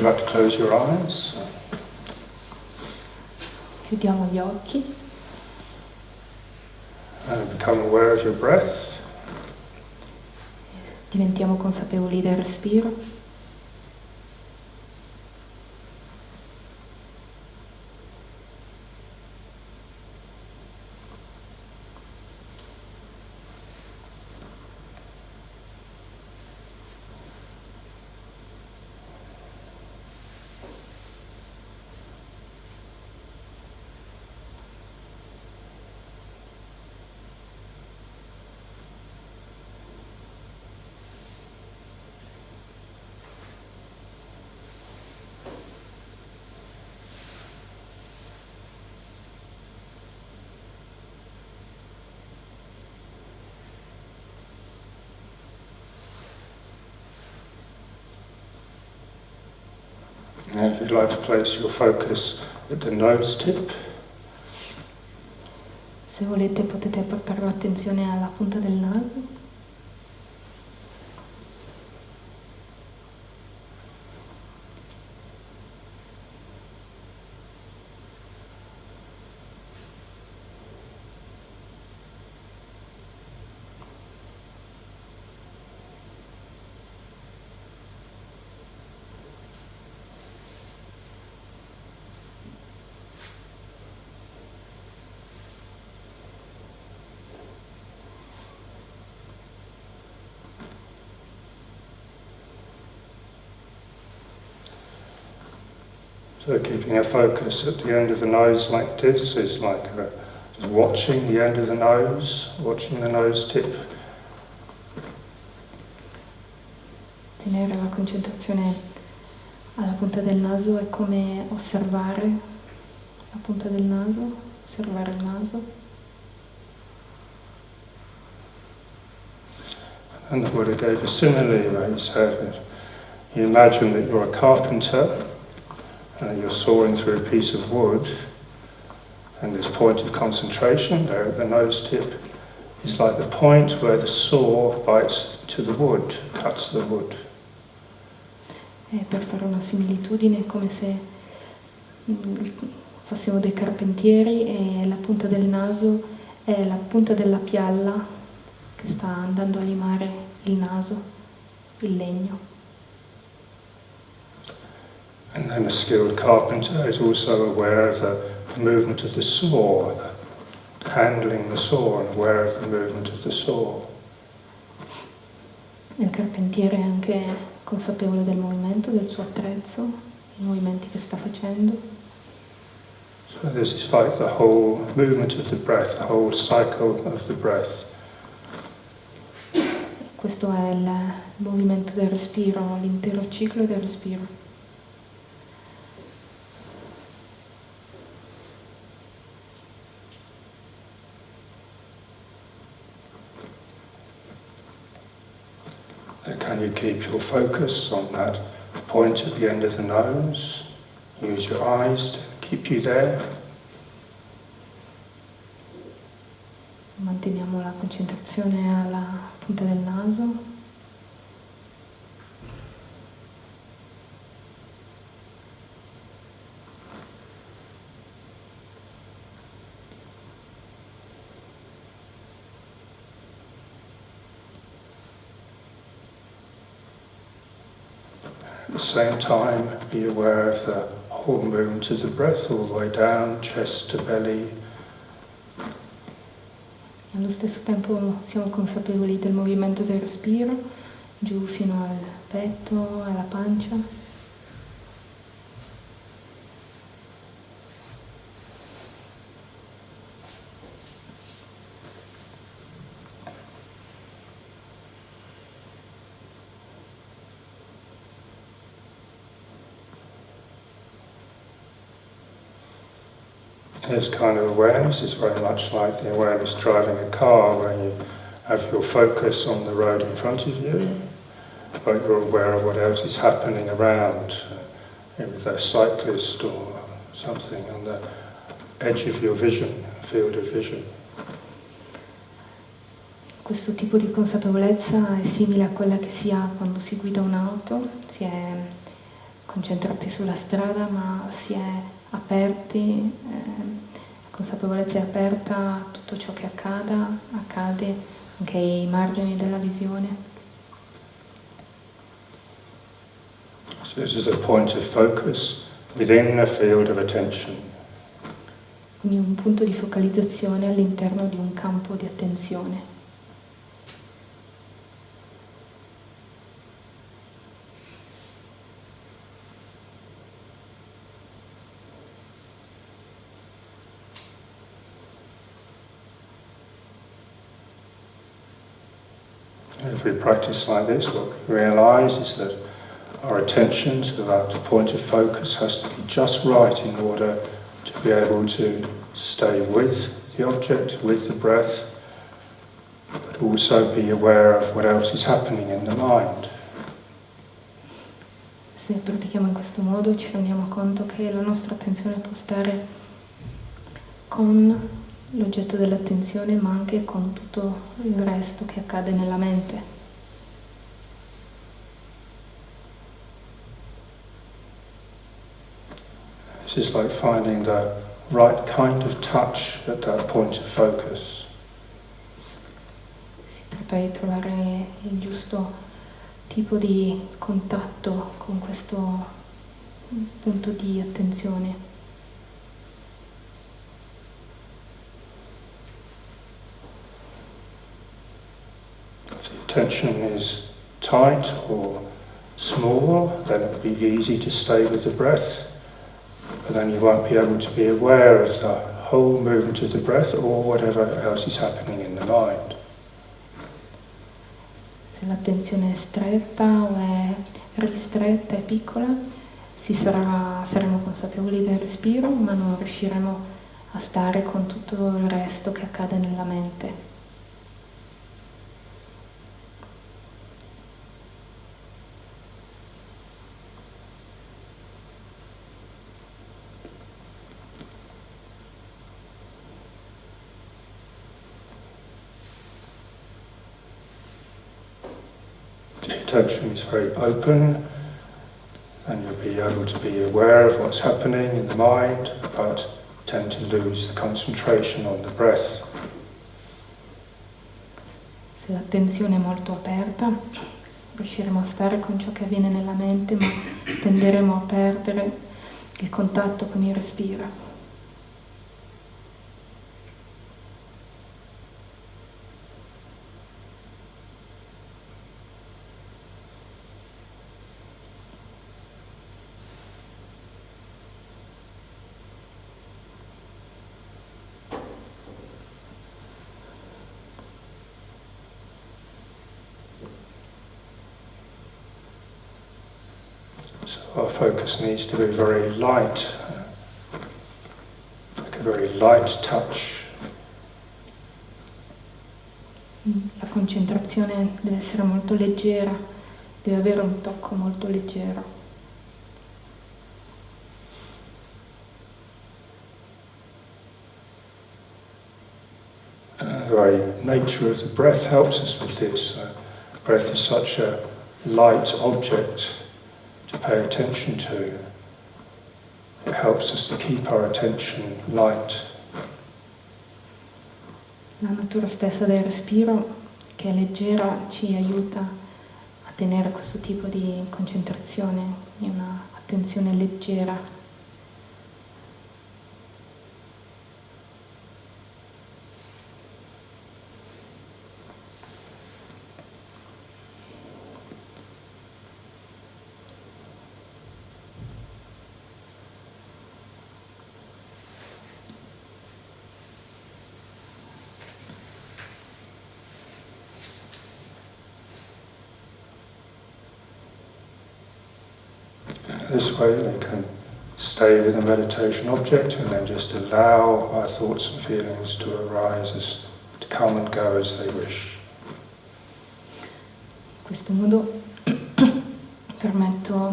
like to close your eyes? Chiudiamo gli occhi. And become aware of your breath. Diventiamo consapevoli del respiro. And if you'd like to place your focus at the nose tip. Se volete potete portare l'attenzione alla punta del naso. So keeping a focus at the end of the nose like this is like just watching the end of the nose tip. Tenere la concentrazione alla punta del naso è come osservare la punta del naso, osservare il naso. And the Buddha gave a simile where he said that you imagine that you're a carpenter and you're sawing through a piece of wood, and this point of concentration there at the nose tip is like the point where the saw bites to the wood, cuts the wood. Per fare una similitudine è come se fossimo dei carpentieri e la punta del naso è la punta della pialla che sta andando a limare il naso, il legno. And then a skilled carpenter is also aware of the movement of the saw, handling the saw and aware of the movement of the saw. Il carpentiere è anche consapevole del movimento del suo attrezzo, i movimenti che sta facendo. So this is like the whole movement of the breath, the whole cycle of the breath. Questo è il movimento del respiro, l'intero ciclo del respiro. Can you keep your focus on that point at the end of the nose? Use your eyes to keep you there. Manteniamo la concentrazione alla punta del naso. At the same time, be aware of the whole movement of the breath all the way down, chest to belly. Allo stesso tempo siamo consapevoli del movimento del respiro, giù fino al petto, alla pancia. This kind of awareness is very much like the awareness driving a car, where you have your focus on the road in front of you, but you're aware of what else is happening around, with a cyclist or something on the edge of your vision, field of vision. Questo tipo di consapevolezza è simile a quella che si ha quando si guida un'auto, si è concentrarti sulla strada, ma si è aperti, la consapevolezza è aperta a tutto ciò che accade anche ai margini della visione. So this is a point of focus within a field of attention. Quindi un punto di focalizzazione all'interno di un campo di attenzione. If we practice like this, what we realize is that our attention to that point of focus has to be just right in order to be able to stay with the object, with the breath, but also be aware of what else is happening in the mind. Se pratichiamo in questo modo ci rendiamo conto che la nostra attenzione può stare con l'oggetto dell'attenzione, ma anche con tutto il resto che accade nella mente. This is like finding the right kind of touch at that point of focus. Si tratta di trovare il giusto tipo di contatto con questo punto di attenzione. If the attention is tight or small, then it will be easy to stay with the breath, but then you won't be able to be aware of the whole movement of the breath or whatever else is happening in the mind. Se l'attenzione è stretta o è ristretta, è piccola, saremo consapevoli del respiro, ma non riusciremo a stare con tutto il resto che accade nella mente. The attention is very open and you'll be able to be aware of what's happening in the mind, but tend to lose the concentration on the breath. Se l'attenzione è molto aperta, riusciremo a stare con ciò che avviene nella mente, ma tenderemo a perdere il contatto con il respiro. So our focus needs to be very light, like a very light touch. La concentrazione deve essere molto leggera, deve avere un tocco molto leggero. The very nature of the breath helps us with this. Breath is such a light object to pay attention to. It helps us to keep our attention light. La natura stessa del respiro, che è leggera, ci aiuta a tenere questo tipo di concentrazione, di una attenzione leggera. This way we can stay with the meditation object and then just allow our thoughts and feelings to arise, to come and go as they wish. In questo modo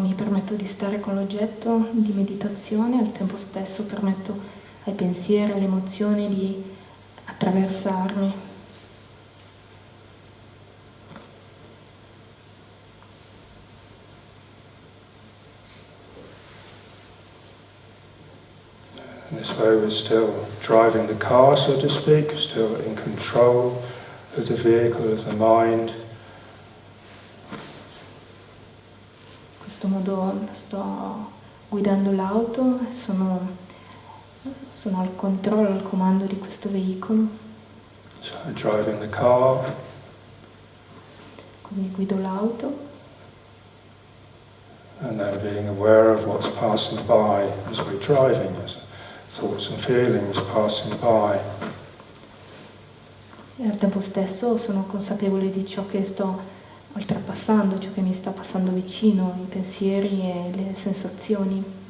mi permetto di stare con l'oggetto di meditazione, al tempo stesso permetto ai pensieri, alle emozioni di attraversarmi. So we're still driving the car, so to speak, still in control of the vehicle, of the mind. In questo modo sto guidando l'auto e sono al controllo, al comando di questo veicolo. So driving the car. Quindi guido l'auto. And then being aware of what's passing by as we're driving, as thoughts and feelings passing by. E al tempo stesso sono consapevole di ciò che sto oltrepassando, ciò che mi sta passando vicino, i pensieri e le sensazioni.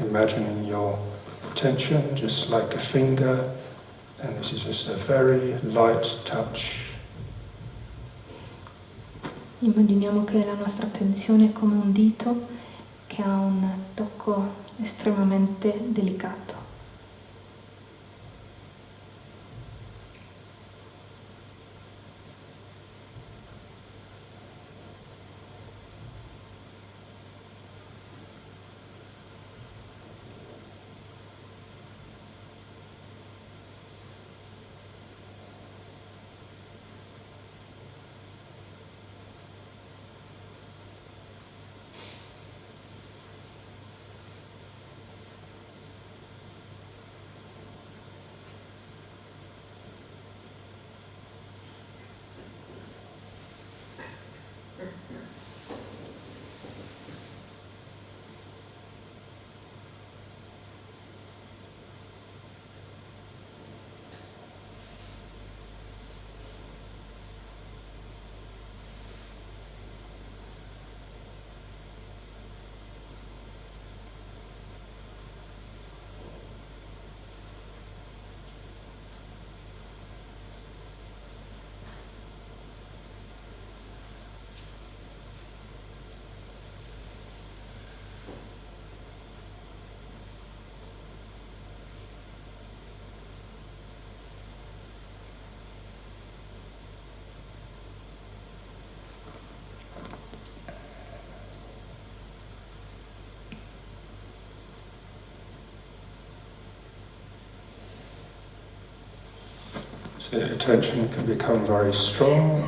Imagining your attention just like a finger, and this is just a very light touch. Immaginiamo che la nostra attenzione è come un dito che ha un tocco estremamente delicato. The attention can become very strong,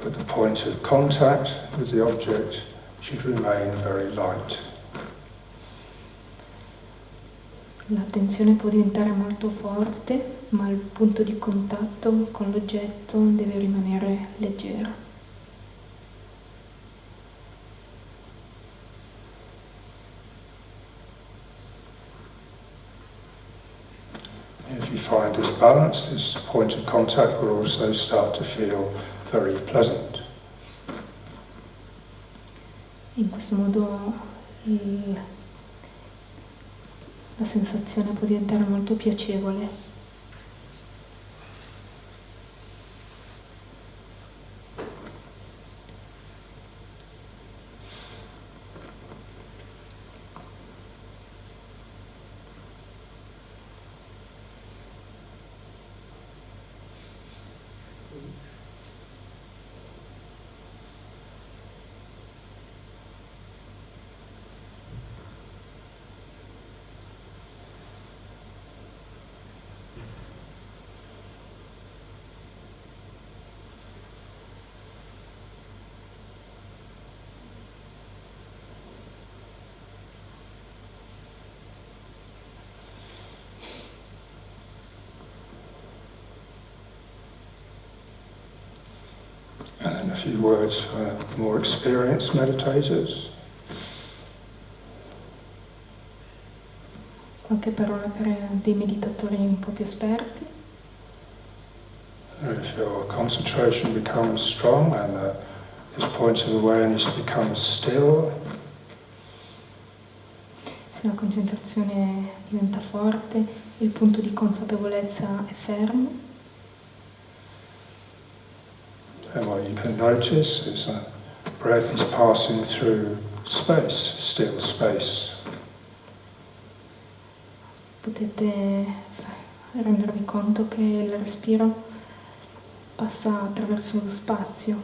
but the point of contact with the object should remain very light. L'attenzione può diventare molto forte, ma il punto di contatto con l'oggetto deve rimanere leggero. If you find this balance, this point of contact will also start to feel very pleasant. In questo modo la sensazione può diventare molto piacevole. And then a few words for more experienced meditators. Qualche parola per dei meditatori un po' più esperti. If your concentration becomes strong and this point of awareness becomes still, se la concentrazione diventa forte, il punto di consapevolezza è fermo. And what you can notice is that breath is passing through space, still space. potete rendervi conto che il respiro passa attraverso lo spazio.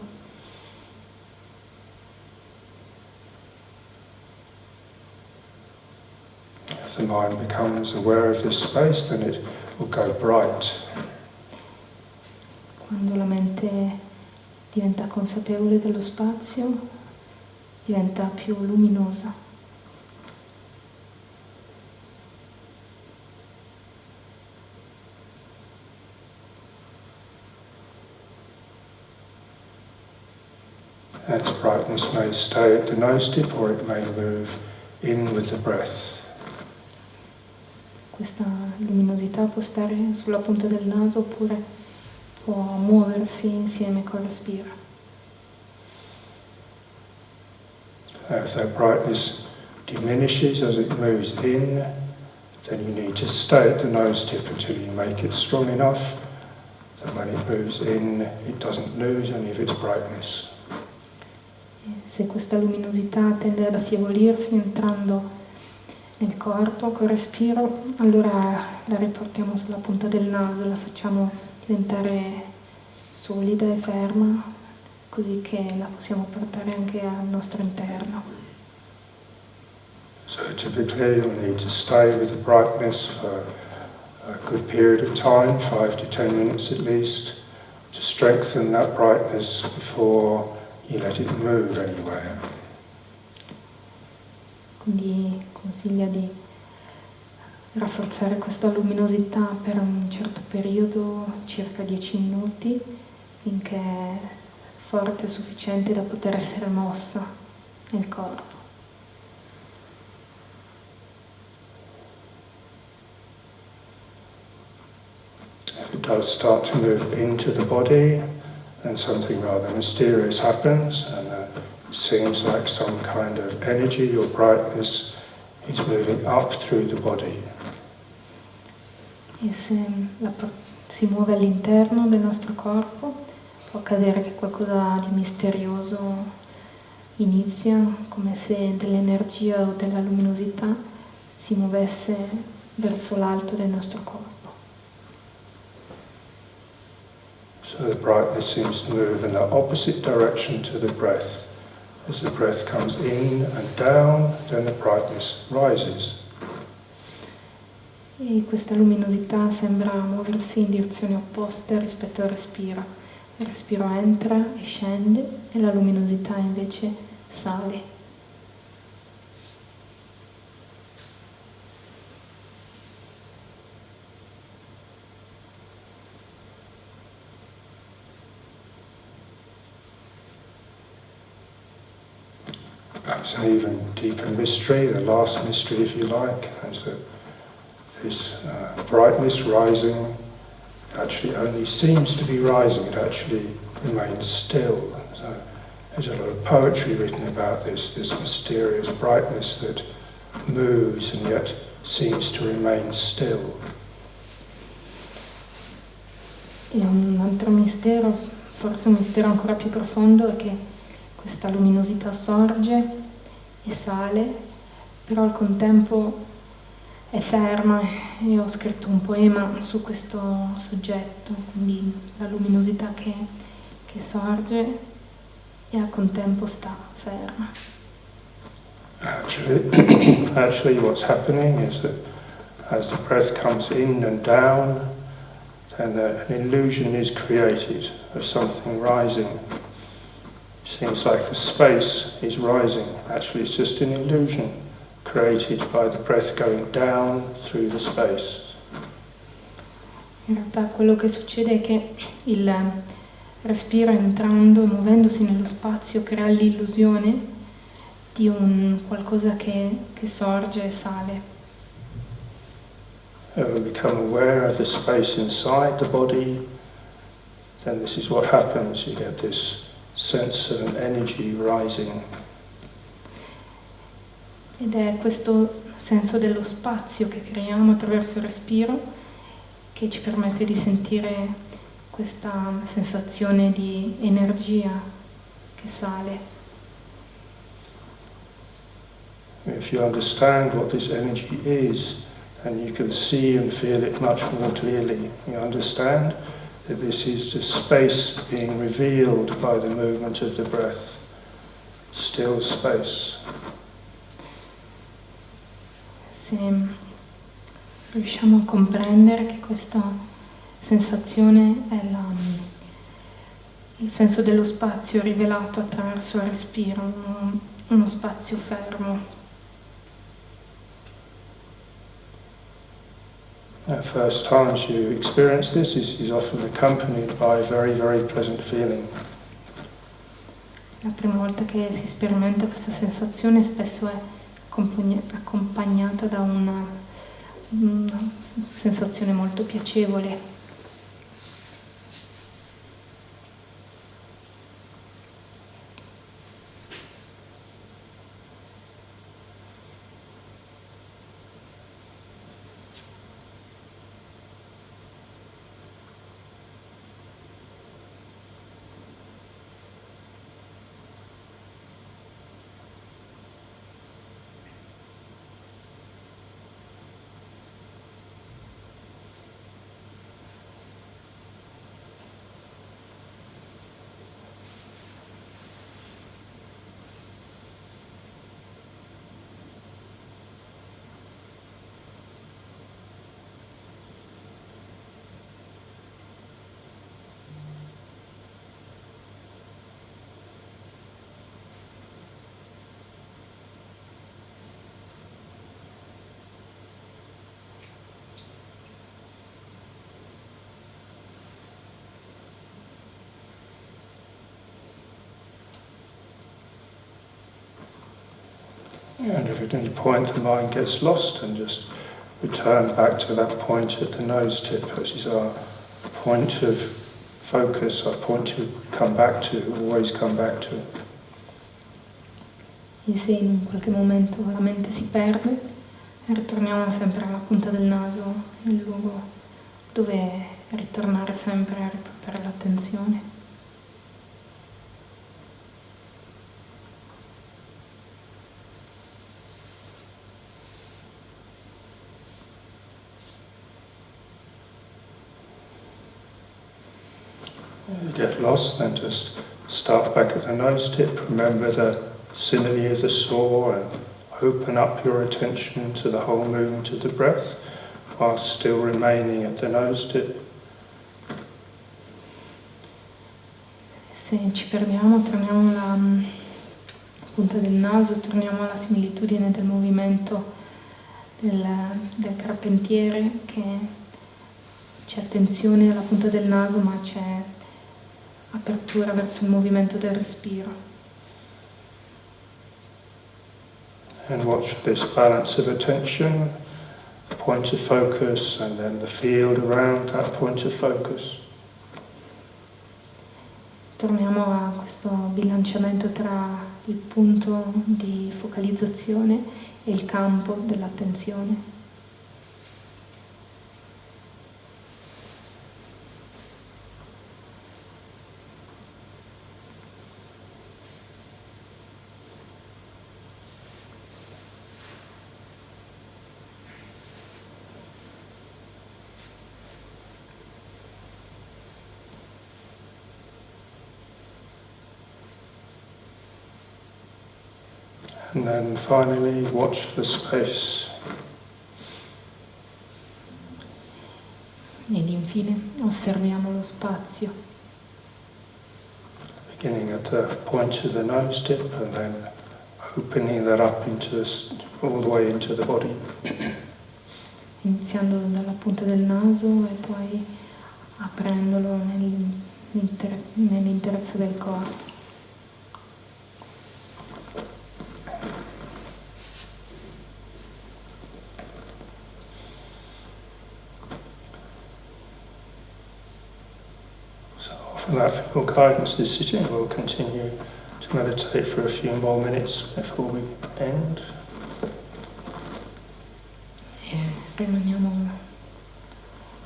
If the mind becomes aware of this space, then it will go bright. Quando la mente diventa consapevole dello spazio, diventa più luminosa. Its brightness may stay at the nose tip or it may move in with the breath. Questa luminosità può stare sulla punta del naso oppure può muoversi insieme col respiro. If that brightness diminishes as it moves in, then you need to stay at the nose tip until you make it strong enough that when it moves in, it doesn't lose any of its brightness. Se questa luminosità tende ad affievolirsi entrando nel corpo col respiro, allora la riportiamo sulla punta del naso, la facciamo diventare solida e ferma, così che la possiamo portare anche al nostro interno. So typically you need to stay with the brightness for a good period of time, 5 to 10 minutes at least, to strengthen that brightness before you let it move anywhere. Quindi consiglia di rafforzare questa luminosità per un certo periodo, circa 10 minuti, finché è forte e sufficiente da poter essere mossa nel corpo. If it does start to move into the body, then something rather mysterious happens, and it seems like some kind of energy or brightness is moving up through the body. E se si muove all'interno del nostro corpo, può accadere che qualcosa di misterioso inizia, come se dell'energia o della luminosità si muovesse verso l'alto del nostro corpo. So the brightness seems to move in the opposite direction to the breath. As the breath comes in and down, then the brightness rises. E questa luminosità sembra muoversi in direzione opposta rispetto al respiro. Il respiro entra e scende e la luminosità invece sale. Perhaps an even deeper mystery, the last mystery if you like, is that this brightness rising actually only seems to be rising, it actually remains still. So there's a lot of poetry written about this mysterious brightness that moves and yet seems to remain still. E un altro mistero, forse un mistero ancora più profondo, è che questa luminosità sorge e sale, però al contempo è ferma, e ho scritto un poema su questo soggetto, quindi la luminosità che sorge e al contempo sta ferma. Actually what's happening is that as the breath comes in and down, then an illusion is created of something rising. Seems like the space is rising. Actually it's just an illusion created by the breath going down through the space. In realtà quello che succede è che il respiro entrando e muovendosi nello spazio crea l'illusione di un qualcosa che sorge e sale. When we become aware of the space inside the body, then this is what happens. You get this sense of an energy rising. Ed è questo senso dello spazio che creiamo attraverso il respiro che ci permette di sentire questa sensazione di energia che sale. If you understand what this energy is, and you can see and feel it much more clearly. You understand that this is the space being revealed by the movement of the breath. Still space. Se riusciamo a comprendere che questa sensazione è il senso dello spazio rivelato attraverso il respiro, uno spazio fermo. The first times you experience this is often accompanied by a very, very pleasant feeling. La prima volta che si sperimenta questa sensazione spesso è accompagnata da una sensazione molto piacevole. And if at any point the mind gets lost, and just return back to that point at the nose tip. This is our point of focus, our point to come back to, always come back to. E se in qualche momento la mente si perde, ritorniamo sempre alla punta del naso, il luogo dove ritornare sempre a riportare l'attenzione. You get lost, then just start back at the nose tip. Remember the simile of the saw and open up your attention to the whole movement of the breath while still remaining at the nose tip. Se ci perdiamo, torniamo alla punta del naso, torniamo alla similitudine del movimento del carpentiere, che c'è attenzione alla punta del naso ma c'è apertura verso il movimento del respiro. And watch this balance of attention, point of focus, and then the field around that point of focus. Torniamo a questo bilanciamento tra il punto di focalizzazione e il campo dell'attenzione. And then finally, watch the space. Ed infine osserviamo lo spazio. Beginning at the point of the nose tip and then opening that up into all the way into the body. Iniziando dalla punta del naso e poi aprendolo nell'interezza del corpo. For that for your guidance this sitting, we'll continue to meditate for a few more minutes before we end. Rimaniamo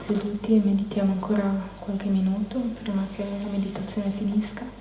seduti e meditiamo ancora qualche minuto prima che la meditazione finisca.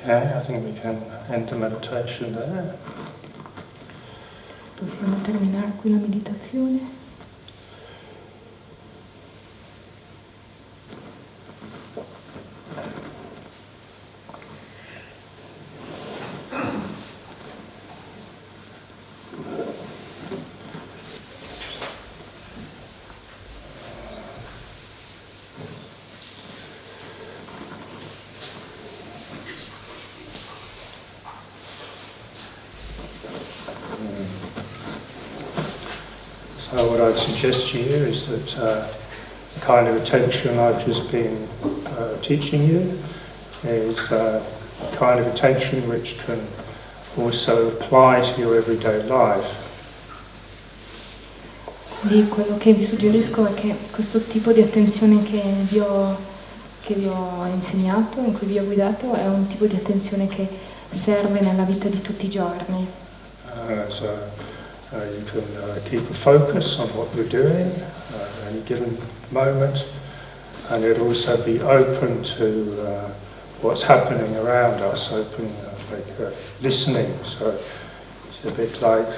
Okay, I think we can end the meditation there. Possiamo terminare qui la meditazione. So what I'd suggest to you is that the kind of attention I've just been teaching you is the kind of attention which can also apply to your everyday life. Quindi quello che vi suggerisco è che questo tipo di attenzione che vi ho insegnato, in cui vi ho guidato, è un tipo di attenzione che serve nella vita di tutti i giorni. You can keep a focus on what you're doing at any given moment, and it'll also be open to what's happening around us, listening. So it's a bit like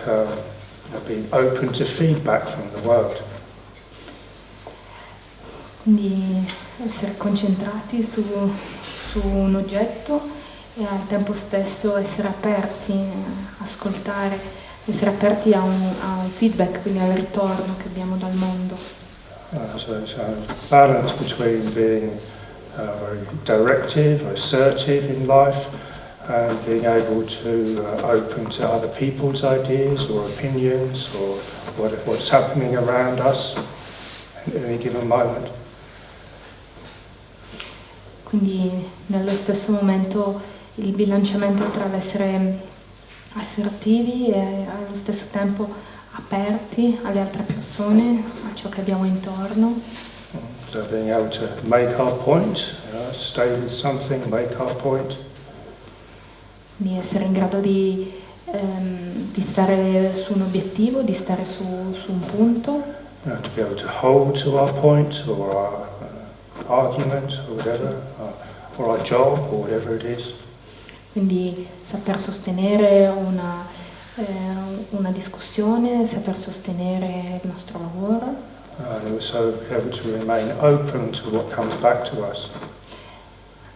being open to feedback from the world. Quindi essere concentrati su un oggetto e al tempo stesso essere aperti, ascoltare, essere aperti a un feedback, quindi al ritorno che abbiamo dal mondo. So it's a balance between being very directive, assertive in life, and being able to open to other people's ideas or opinions or what's happening around us at any given moment. Quindi nello stesso momento il bilanciamento tra l'essere assertivi e allo stesso tempo aperti alle altre persone, a ciò che abbiamo intorno. So being able to make our point, stay with something, make our point. Di essere in grado di stare su un obiettivo, di stare su un punto. To be able to hold to our point or our argument or whatever, or our job or whatever it is. Quindi saper sostenere una discussione, saper sostenere il nostro lavoro. And also be able to remain open to what comes back to us.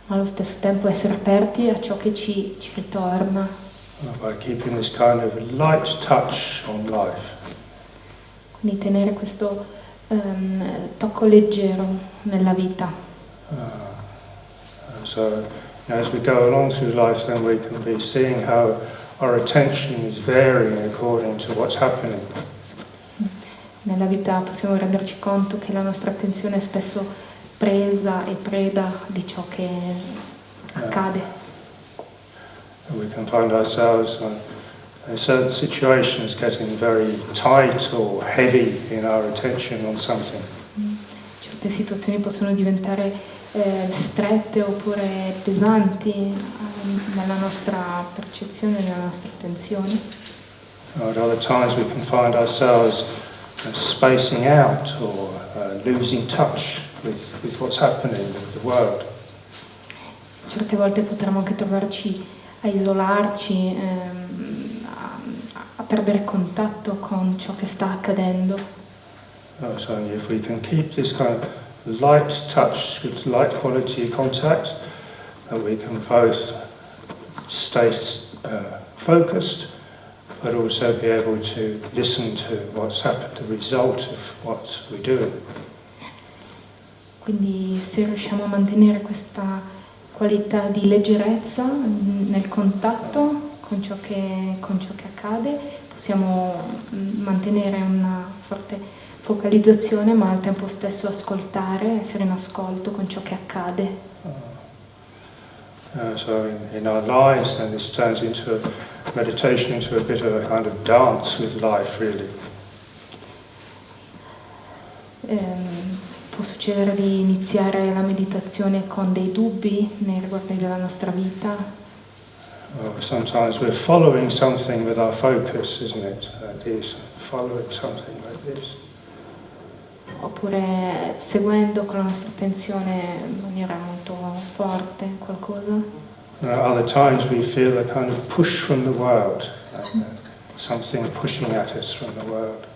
Ma allo stesso tempo essere aperti a ciò che ci ritorna. By keeping this kind of light touch on life. Quindi tenere questo tocco leggero nella vita. So as we go along through life, then we can be seeing how our attention is varying according to what's happening. Nella vita possiamo renderci conto che la nostra attenzione è spesso presa e preda di ciò che accade. We can find ourselves in certain situations getting very tight or heavy in our attention on something. Certe situazioni possono diventare strette oppure pesanti nella nostra percezione, nella nostra attenzione. At other times we can find ourselves spacing out or losing touch with what's happening in the world. Certe volte potremmo anche trovarci a isolarci, a perdere contatto con ciò che sta accadendo. So if we can keep this kind of light touch, with light quality contact, we can both stay focused, but also be able to listen to what's happened, the result of what we're doing. Quindi se riusciamo a mantenere questa qualità di leggerezza nel contatto con ciò che accade, possiamo mantenere una forte focalizzazione, ma al tempo stesso ascoltare, essere in ascolto con ciò che accade. So in our lives, then this turns into meditation, into a bit of a kind of dance with life, really. Può succedere di iniziare la meditazione con dei dubbi nei riguardi della nostra vita. Sometimes we're following something with our focus, isn't it? That is, following something like this. Oppure seguendo con la nostra attenzione in maniera molto forte qualcosa. Other times we feel a kind of push from the world, something pushing at us from the world.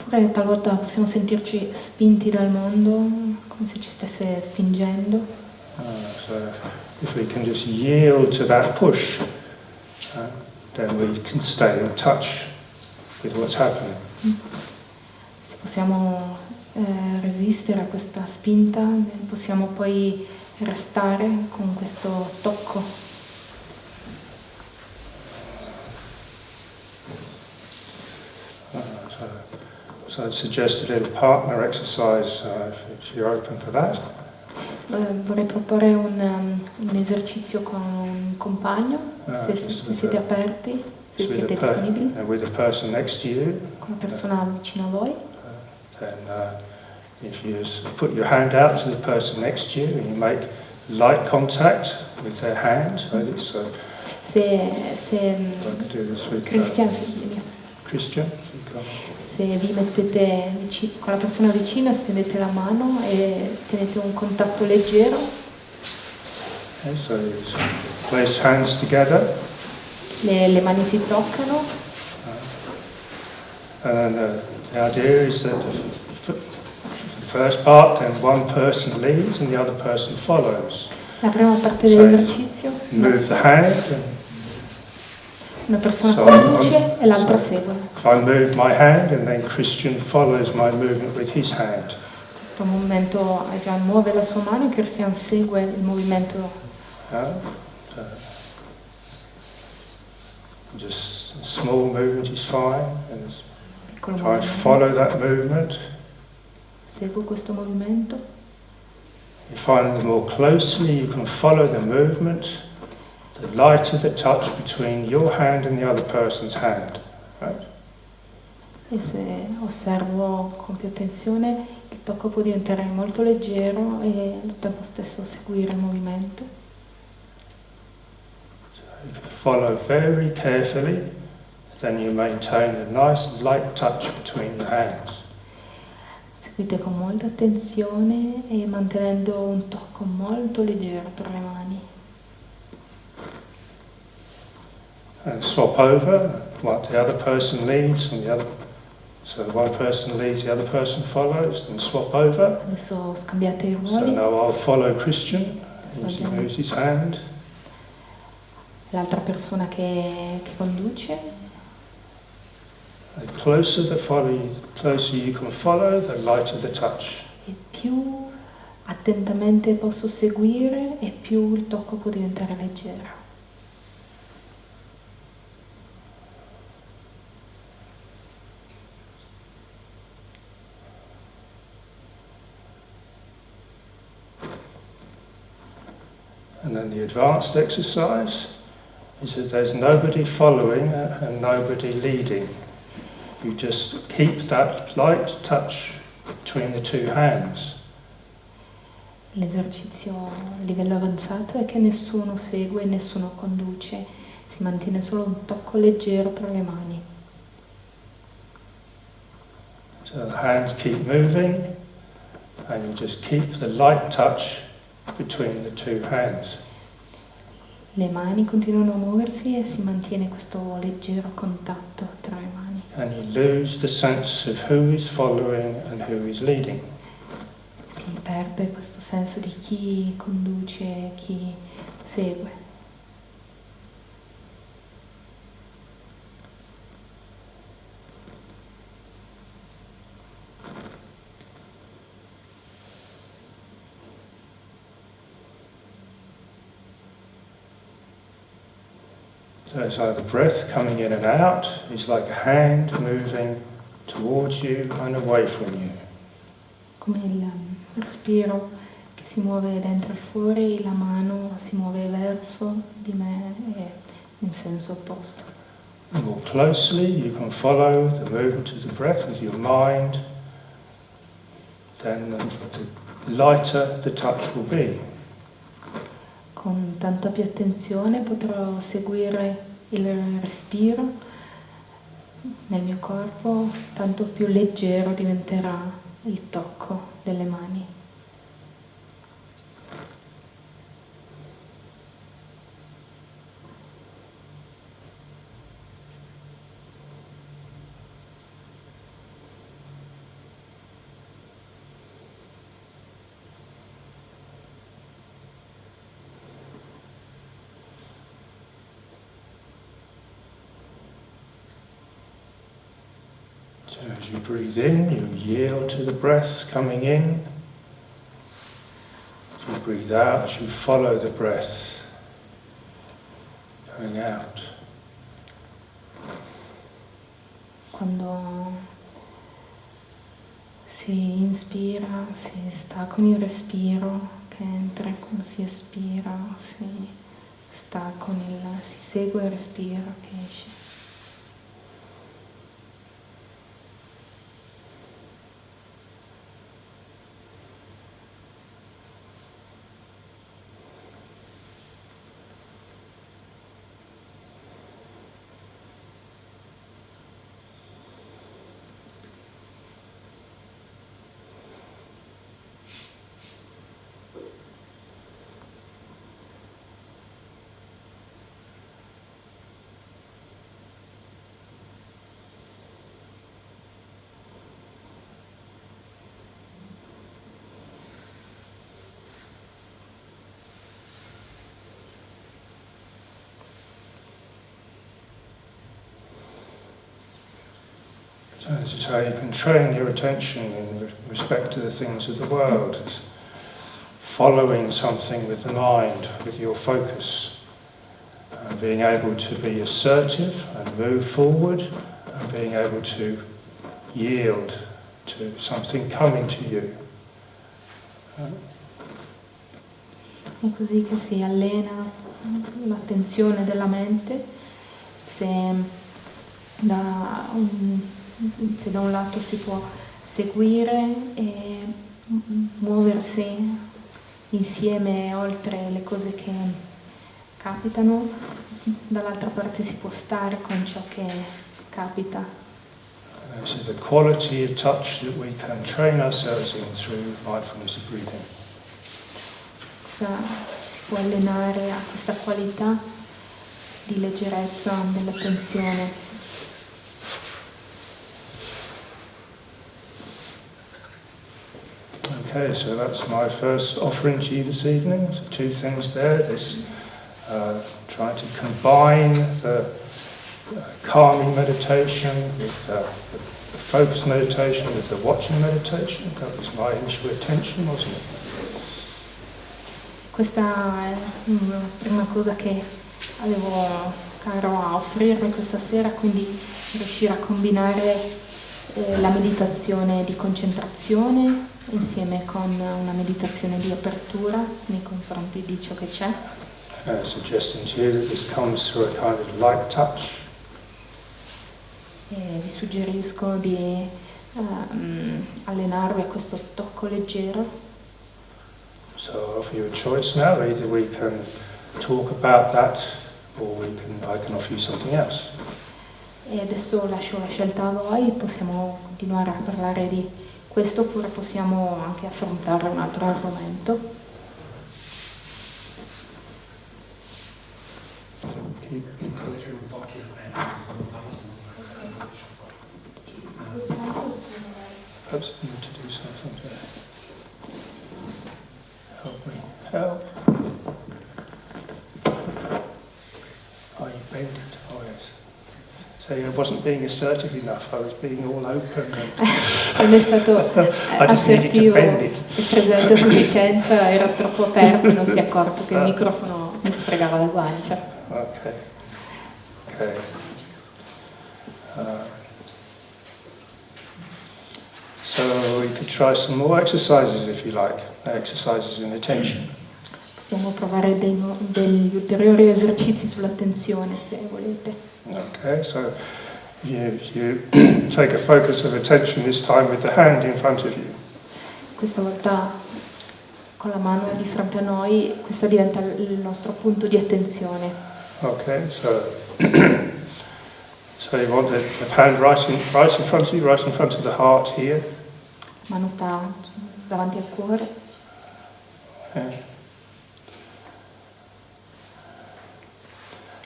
Oppure talvolta possiamo sentirci spinti dal mondo, come se ci stesse spingendo. So if we can just yield to that push, then we can stay in touch with what's happening. Se possiamo resistere a questa spinta, possiamo poi restare con questo tocco. So I suggest a little partner exercise if you're open for that. Vorrei proporre un esercizio con un compagno, se siete aperti, se siete disponibili. With the person next to you. Con la persona vicino a voi. Then if you just put your hand out to the person next to you and you make light contact with their hand, so Christian, se vi mettete con la persona vicina, stendete la mano e tenete un contatto leggero. Okay, so you place hands together. Le mani si toccano. And then the idea is that the first part, then one person leads and the other person follows. La prima parte dell'esercizio. Move the hand. Una persona conduce e l'altra segue. I move my hand and then Christian follows my movement with his hand. In questo momento Ajahn muove la sua mano e Christian segue il movimento. Just a small movement is fine. And try and follow that movement. Seguo questo movimento. You find the more closely you can follow the movement, the lighter the touch between your hand and the other person's hand. Right? E se osservo con più attenzione, il tocco può diventare molto leggero e al tempo stesso seguire il movimento. So you can follow very carefully, then you maintain a nice light touch between the hands. Seguite con molta attenzione e mantenendo un tocco molto leggero tra le mani. And swap over, what the other person leads and the other. So one person leads, the other person follows, and swap over. Adesso scambiate i ruoli. So now I'll follow Christian, he moves his hand. L'altra persona che conduce. The closer you can follow, the lighter the touch. E più attentamente posso seguire, e più il tocco può diventare leggero. And then the advanced exercise is that there's nobody following and nobody leading. You just keep that light touch between the two hands. L'esercizio a livello avanzato è che nessuno segue e nessuno conduce, si mantiene solo un tocco leggero tra le mani. So the hands keep moving and you just keep the light touch between the two hands. Le mani continuano a muoversi e si mantiene questo leggero contatto tra le mani. And you lose the sense of who is following and who is leading. Si perde questo senso di chi conduce e chi segue. So it's like the breath coming in and out is like a hand moving towards you and away from you. Come il respiro che si muove dentro e fuori, la mano si muove verso di me e in senso opposto. The more closely you can follow the movement of the breath with your mind, then the lighter the touch will be. Con tanta più attenzione potrò seguire il respiro nel mio corpo, tanto più leggero diventerà il tocco delle mani. So as you breathe in, you yield to the breath coming in. As you breathe out, you follow the breath going out. Quando si inspira, si sta con il respiro che entra, quando si espira, si segue il respiro che esce. So this is how you can train your attention in respect to the things of the world. It's following something with the mind, with your focus. Being able to be assertive and move forward, and being able to yield to something coming to you. È così che si allena l'attenzione della mente. Se da un lato si può seguire e muoversi insieme oltre le cose che capitano, dall'altra parte si può stare con ciò che capita. This is the quality of touch that we can train ourselves in through mindfulness of breathing. Si può allenare a questa qualità di leggerezza dell'attenzione. Okay, so that's my first offering to you this evening. So 2 things there. This trying to combine the calming meditation with the focus meditation, with the watching meditation. That was my initial attention, wasn't it? Questa è la prima cosa che avevo caro a offrirmi questa sera, quindi riuscire a combinare la meditazione di concentrazione insieme con una meditazione di apertura nei confronti di ciò che c'è. Suggesting to you that this comes through a kind of light touch. E vi suggerisco di allenarvi a questo tocco leggero. So I offer you a choice now. Either we can talk about that, or I can offer you something else. E adesso lascio la scelta a voi, possiamo continuare a parlare di questo oppure possiamo anche affrontare un altro argomento. Perhaps you need to do something to help me. Help. Oh, you bent it. Oh, yes. So I wasn't being assertive enough. I was being all open. Non è stato assertivo e presente a sufficienza, era troppo aperto e non si è accorto che il microfono mi sfregava la guancia. Okay. So you could try some more exercises if you like, exercises in attention. Possiamo provare degli ulteriori esercizi sull'attenzione se volete. Okay, so you take a focus of attention this time with the hand in front of you. Questa volta con la mano di fronte a noi, questo diventa il nostro punto di attenzione. Okay, so you want the hand right in front of you, right in front of the heart here. La mano sta davanti al cuore. Okay.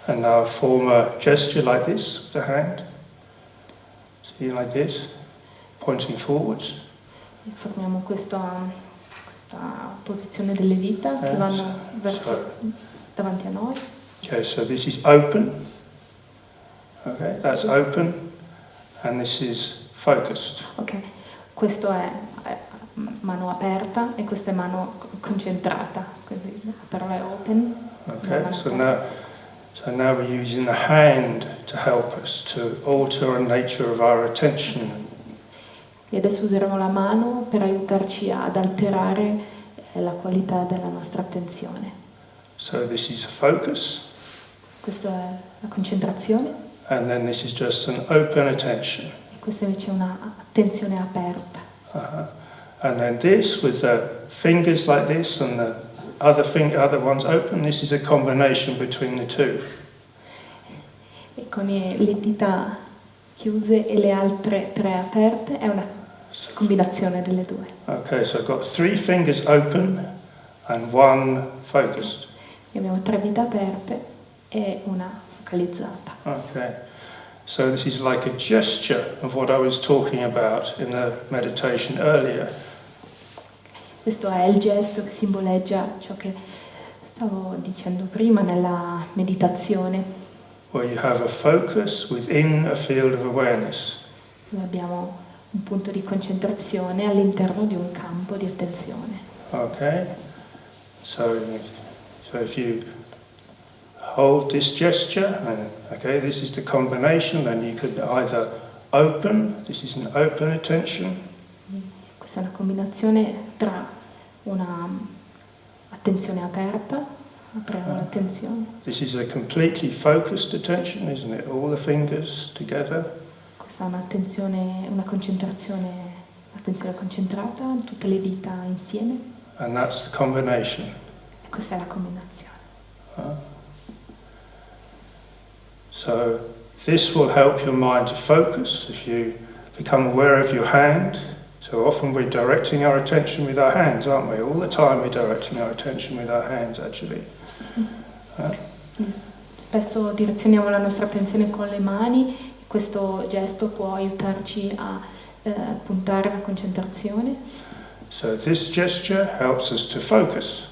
And now form a gesture like this with the hand. See, like this, pointing forwards. Formiamo questa posizione delle dita che vanno verso davanti a noi. Okay, so this is open. Okay, that's open, and this is focused. Ok, questo è mano aperta e questa è mano concentrata. Quindi la parola è open. Okay, so now we're using the hand to help us to alter the nature of our attention. E adesso useremo la mano per aiutarci ad alterare la qualità della nostra attenzione. So this is focus. Questa è la concentrazione. And then this is just an open attention. E questa invece è una attenzione aperta. And then this, with the fingers like this and the other ones open, this is a combination between the two. E con le dita chiuse e le altre 3 aperte è una combinazione delle due. Okay, so I've got 3 fingers open and 1 focused. E abbiamo 3 dita aperte e una focalizzata. Okay, so this is like a gesture of what I was talking about in the meditation earlier. Questo è il gesto che simboleggia ciò che stavo dicendo prima nella meditazione. Where you have a focus within a field of awareness. Dove abbiamo un punto di concentrazione all'interno di un campo di attenzione. Okay, so if you hold this gesture, and okay, this is the combination, then you could either open, this is an open attention. Questa è una combinazione tra una attenzione aperta, apriamo l'attenzione. This is a completely focused attention, isn't it? All the fingers together. Questa è un'attenzione, una concentrazione, attenzione concentrata, tutte le dita insieme. And that's the combination. E questa è la combinazione. So this will help your mind to focus if you become aware of your hand. So often we're directing our attention with our hands, aren't we? All the time we're directing our attention with our hands, actually. Spesso direzioniamo la nostra attenzione con le mani e questo gesto può aiutarci a puntare la concentrazione. So this gesture helps us to focus.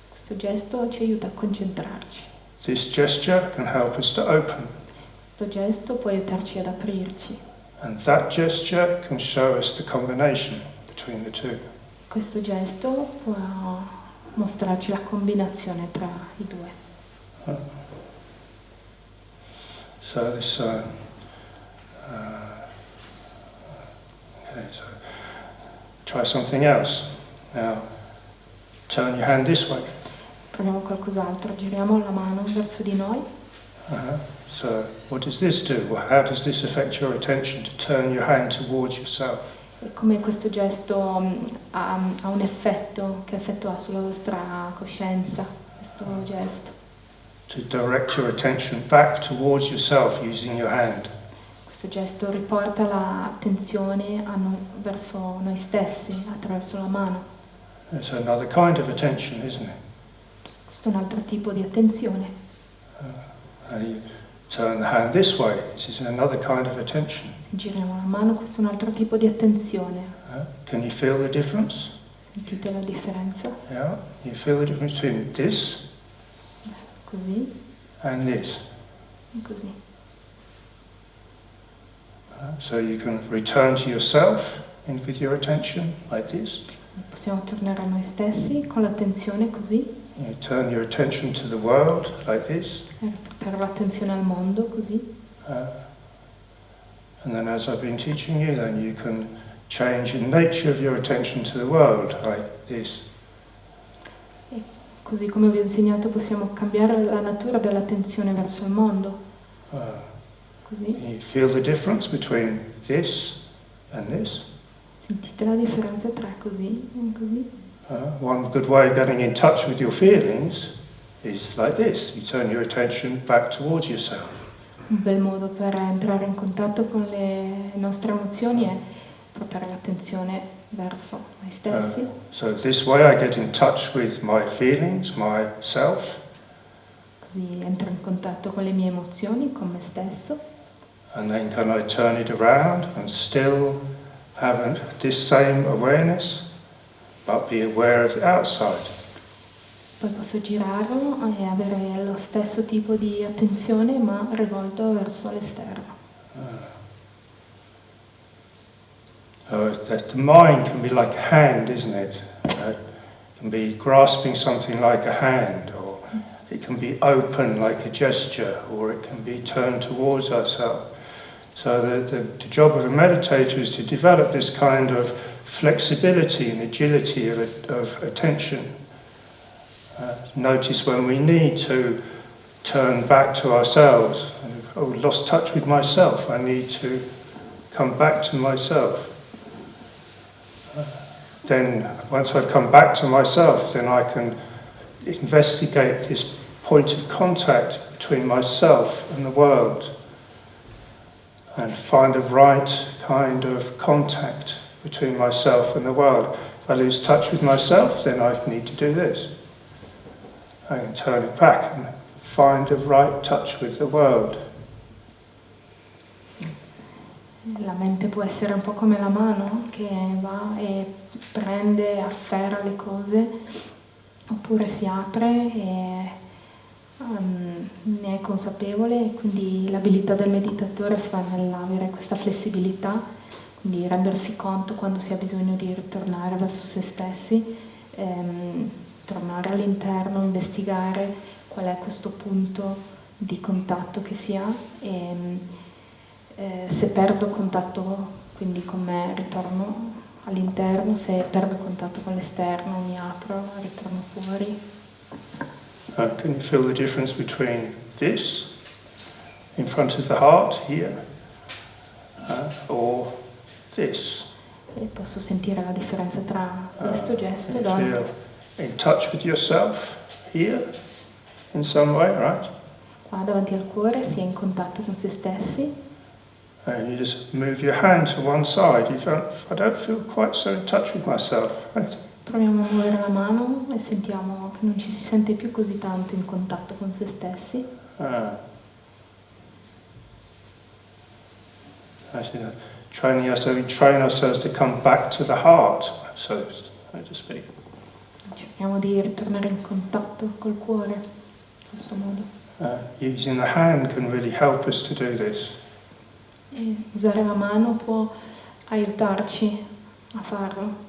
Questo gesto ci aiuta a concentrarci. This gesture can help us to open. Questo gesto può aiutarci ad aprirci. And that gesture can show us the combination between the two. Questo gesto può mostrarci la combinazione tra i due. So this, okay, so try something else. Now, turn your hand this way. Proviamo qualcos'altro, giriamo la mano verso di noi. So what does this do? Well, how does this affect your attention to turn your hand towards yourself? E come questo gesto ha un effetto, che effetto ha sulla vostra coscienza, questo gesto? To direct your attention back towards yourself using your hand. Questo gesto riporta l'attenzione verso noi stessi attraverso la mano. It's another kind of attention, isn't it? Questo è un altro tipo di attenzione. You turn the hand this way. This is another kind of attention. Giriamo la mano, questo è un altro tipo di attenzione. Can you feel the difference? Sentite la differenza? Yeah. You feel the difference between this Così and this. e così. So you can return to yourself with your attention like this. Possiamo tornare a noi stessi con l'attenzione così. You turn your attention to the world like this. E portare l'attenzione al mondo così. And then as I've been teaching you, then you can change the nature of your attention to the world like this. E così come vi ho insegnato possiamo cambiare la natura dell'attenzione verso il mondo. Così. You feel the difference between this and this. Sentite la differenza tra così e così. One good way of getting in touch with your feelings is like this. You turn your attention back towards yourself. Un bel modo per entrare in contatto con le nostre emozioni è portare l'attenzione verso noi stessi. So this way I get in touch with my feelings, myself. Così entro in contatto con le mie emozioni, con me stesso. And then can I turn it around and still have this same awareness, but be aware of the outside. Poi posso girarlo e avere lo stesso tipo di attenzione ma rivolto verso l'esterno. The mind can be like a hand, isn't it? It can be grasping something like a hand, or it can be open like a gesture, or it can be turned towards ourselves. So the job of a meditator is to develop this kind of flexibility and agility of attention. Notice when we need to turn back to ourselves. Oh, lost touch with myself. I need to come back to myself. Then, once I've come back to myself, then I can investigate this point of contact between myself and the world and find a right kind of contact between myself and the world. If I lose touch with myself, then I need to do this. I can turn it back and find a right touch with the world. La mente può essere un po' come la mano che va e prende, afferra le cose, oppure si apre e ne è consapevole, quindi l'abilità del meditatore sta nell'avere questa flessibilità, quindi rendersi conto quando si ha bisogno di ritornare verso se stessi, tornare all'interno, investigare qual è questo punto di contatto che si ha e se perdo contatto quindi con me ritorno all'interno, se perdo contatto con l'esterno mi apro, ritorno fuori. Can you feel the difference between this in front of the heart here or this? E posso sentire la differenza tra questo gesto you davanti. feel in touch with yourself here in some way, right? Qua davanti al cuore si è in contatto con se stessi. And you just move your hand to one side. I don't feel quite so in touch with myself, right? Proviamo a muovere la mano e sentiamo che non ci si sente più così tanto in contatto con se stessi. Training ourselves, we train ourselves to come back to the heart, so to speak. Cerchiamo di ritornare in contatto col cuore, in questo modo. Using the hand can really help us to do this. E usare la mano può aiutarci a farlo.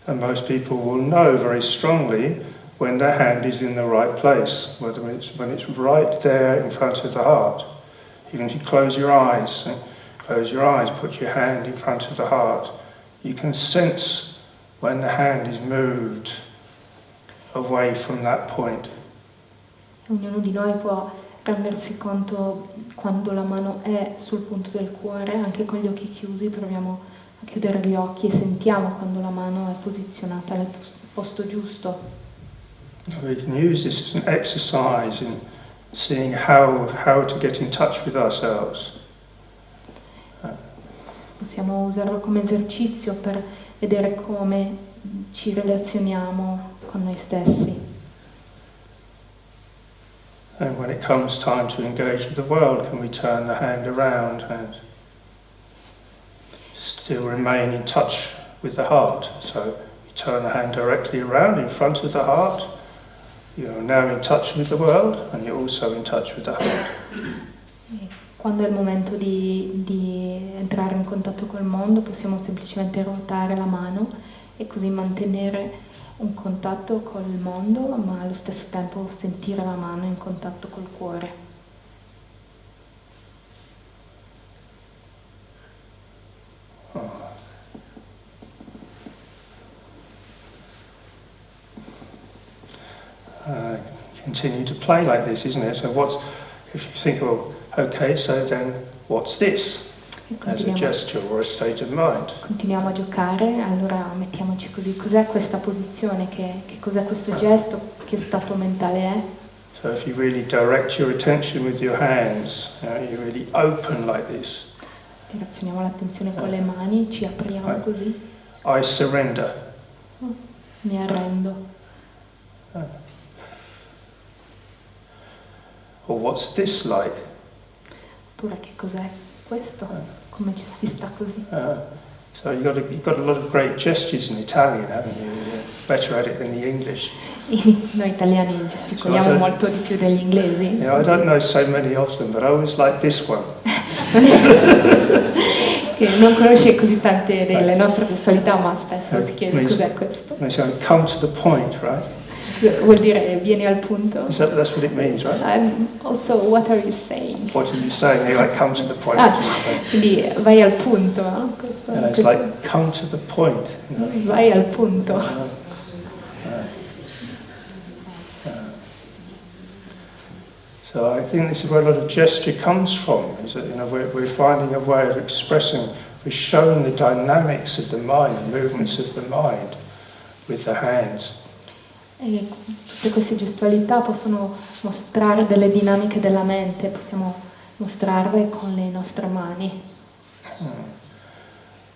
And most people will know very strongly when their hand is in the right place, whether when it's right there in front of the heart. Even if you close your eyes, put your hand in front of the heart, you can sense when the hand is moved away from that point. Ognuno di noi può rendersi conto quando la mano è sul punto del cuore, anche con gli occhi chiusi proviamo a chiudere gli occhi e sentiamo quando la mano è posizionata nel posto giusto. We can use this as an exercise in seeing how to get in touch with ourselves. Possiamo usarlo come esercizio per vedere come ci relazioniamo con noi stessi. And when it comes time to engage with the world, can we turn the hand around and still remain in touch with the heart? So you turn the hand directly around in front of the heart. You're now in touch with the world and you're also in touch with the heart. Quando è il momento di entrare in contatto col mondo, possiamo semplicemente ruotare la mano e così mantenere un contatto col mondo, ma allo stesso tempo sentire la mano in contatto col cuore. Continue to play like this, isn't it? So if you think, oh, okay, so then what's this? As a gesture or a state of mind. Continuiamo a giocare, allora mettiamoci così, cos'è questa posizione, che cos'è questo gesto, che stato mentale è? So if you really direct your attention with your hands, you really open like this. Direzioniamo l'attenzione con le mani, ci apriamo così. I surrender. Mi arrendo. Or what's this like? Oppure che cos'è questo? Come ci si sta così? So you've got a lot of great gestures in Italian, haven't you? You're better at it than the English. Noi italiani gesticoliamo molto di più degli inglesi. Yeah, I don't know so many of them, but I always like this one. che non conosce così tante delle nostre gestualità, ma spesso si chiede cos'è questo. Come to the point, right? Vuol dire vieni al punto. That's what it means, right? And also, what are you saying? What are you saying? You're like, come to the point. Quindi vai al punto, no? It's like, come to the point. You know? Vai al punto. So I think this is where a lot of gesture comes from. Is that we're finding a way of expressing, we're showing the dynamics of the mind, the movements of the mind with the hands. E tutte queste gestualità possono mostrare delle dinamiche della mente, possiamo mostrarle con le nostre mani.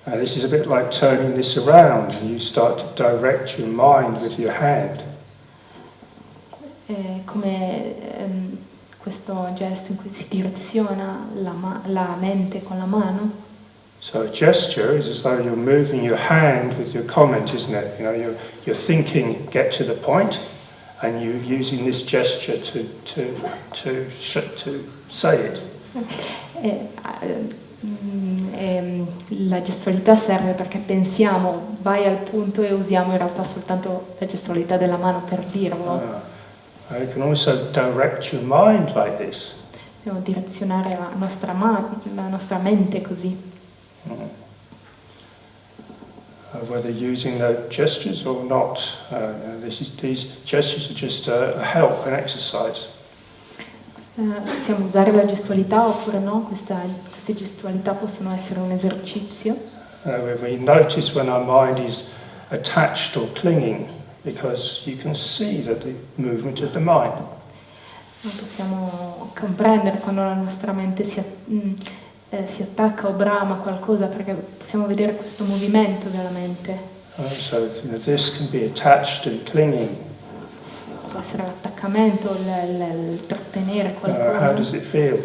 This is a bit like turning this around, and you start to direct your mind with your hand. Come questo gesto in cui si direziona la mente con la mano. So a gesture is as though you're moving your hand with your comment, isn't it? You know, you're thinking, get to the point, and you're using this gesture to say it. La gestualità serve perché pensiamo, vai al punto, e usiamo in realtà soltanto la gestualità della mano per dirlo. You can also direct your mind like this. Possiamo direzionare la nostra mente così. Whether using the gestures or not, these gestures are just a help, an exercise. Possiamo usare la gestualità oppure no, queste gestualità possono essere un esercizio. We notice when our mind is attached or clinging, because you can see that the movement of the mind. Possiamo comprendere quando la nostra mente si attacca o brama a qualcosa, perché possiamo vedere questo movimento della mente. So this can be attached and clinging. Può essere l'attaccamento, il trattenere qualcosa. How does it feel?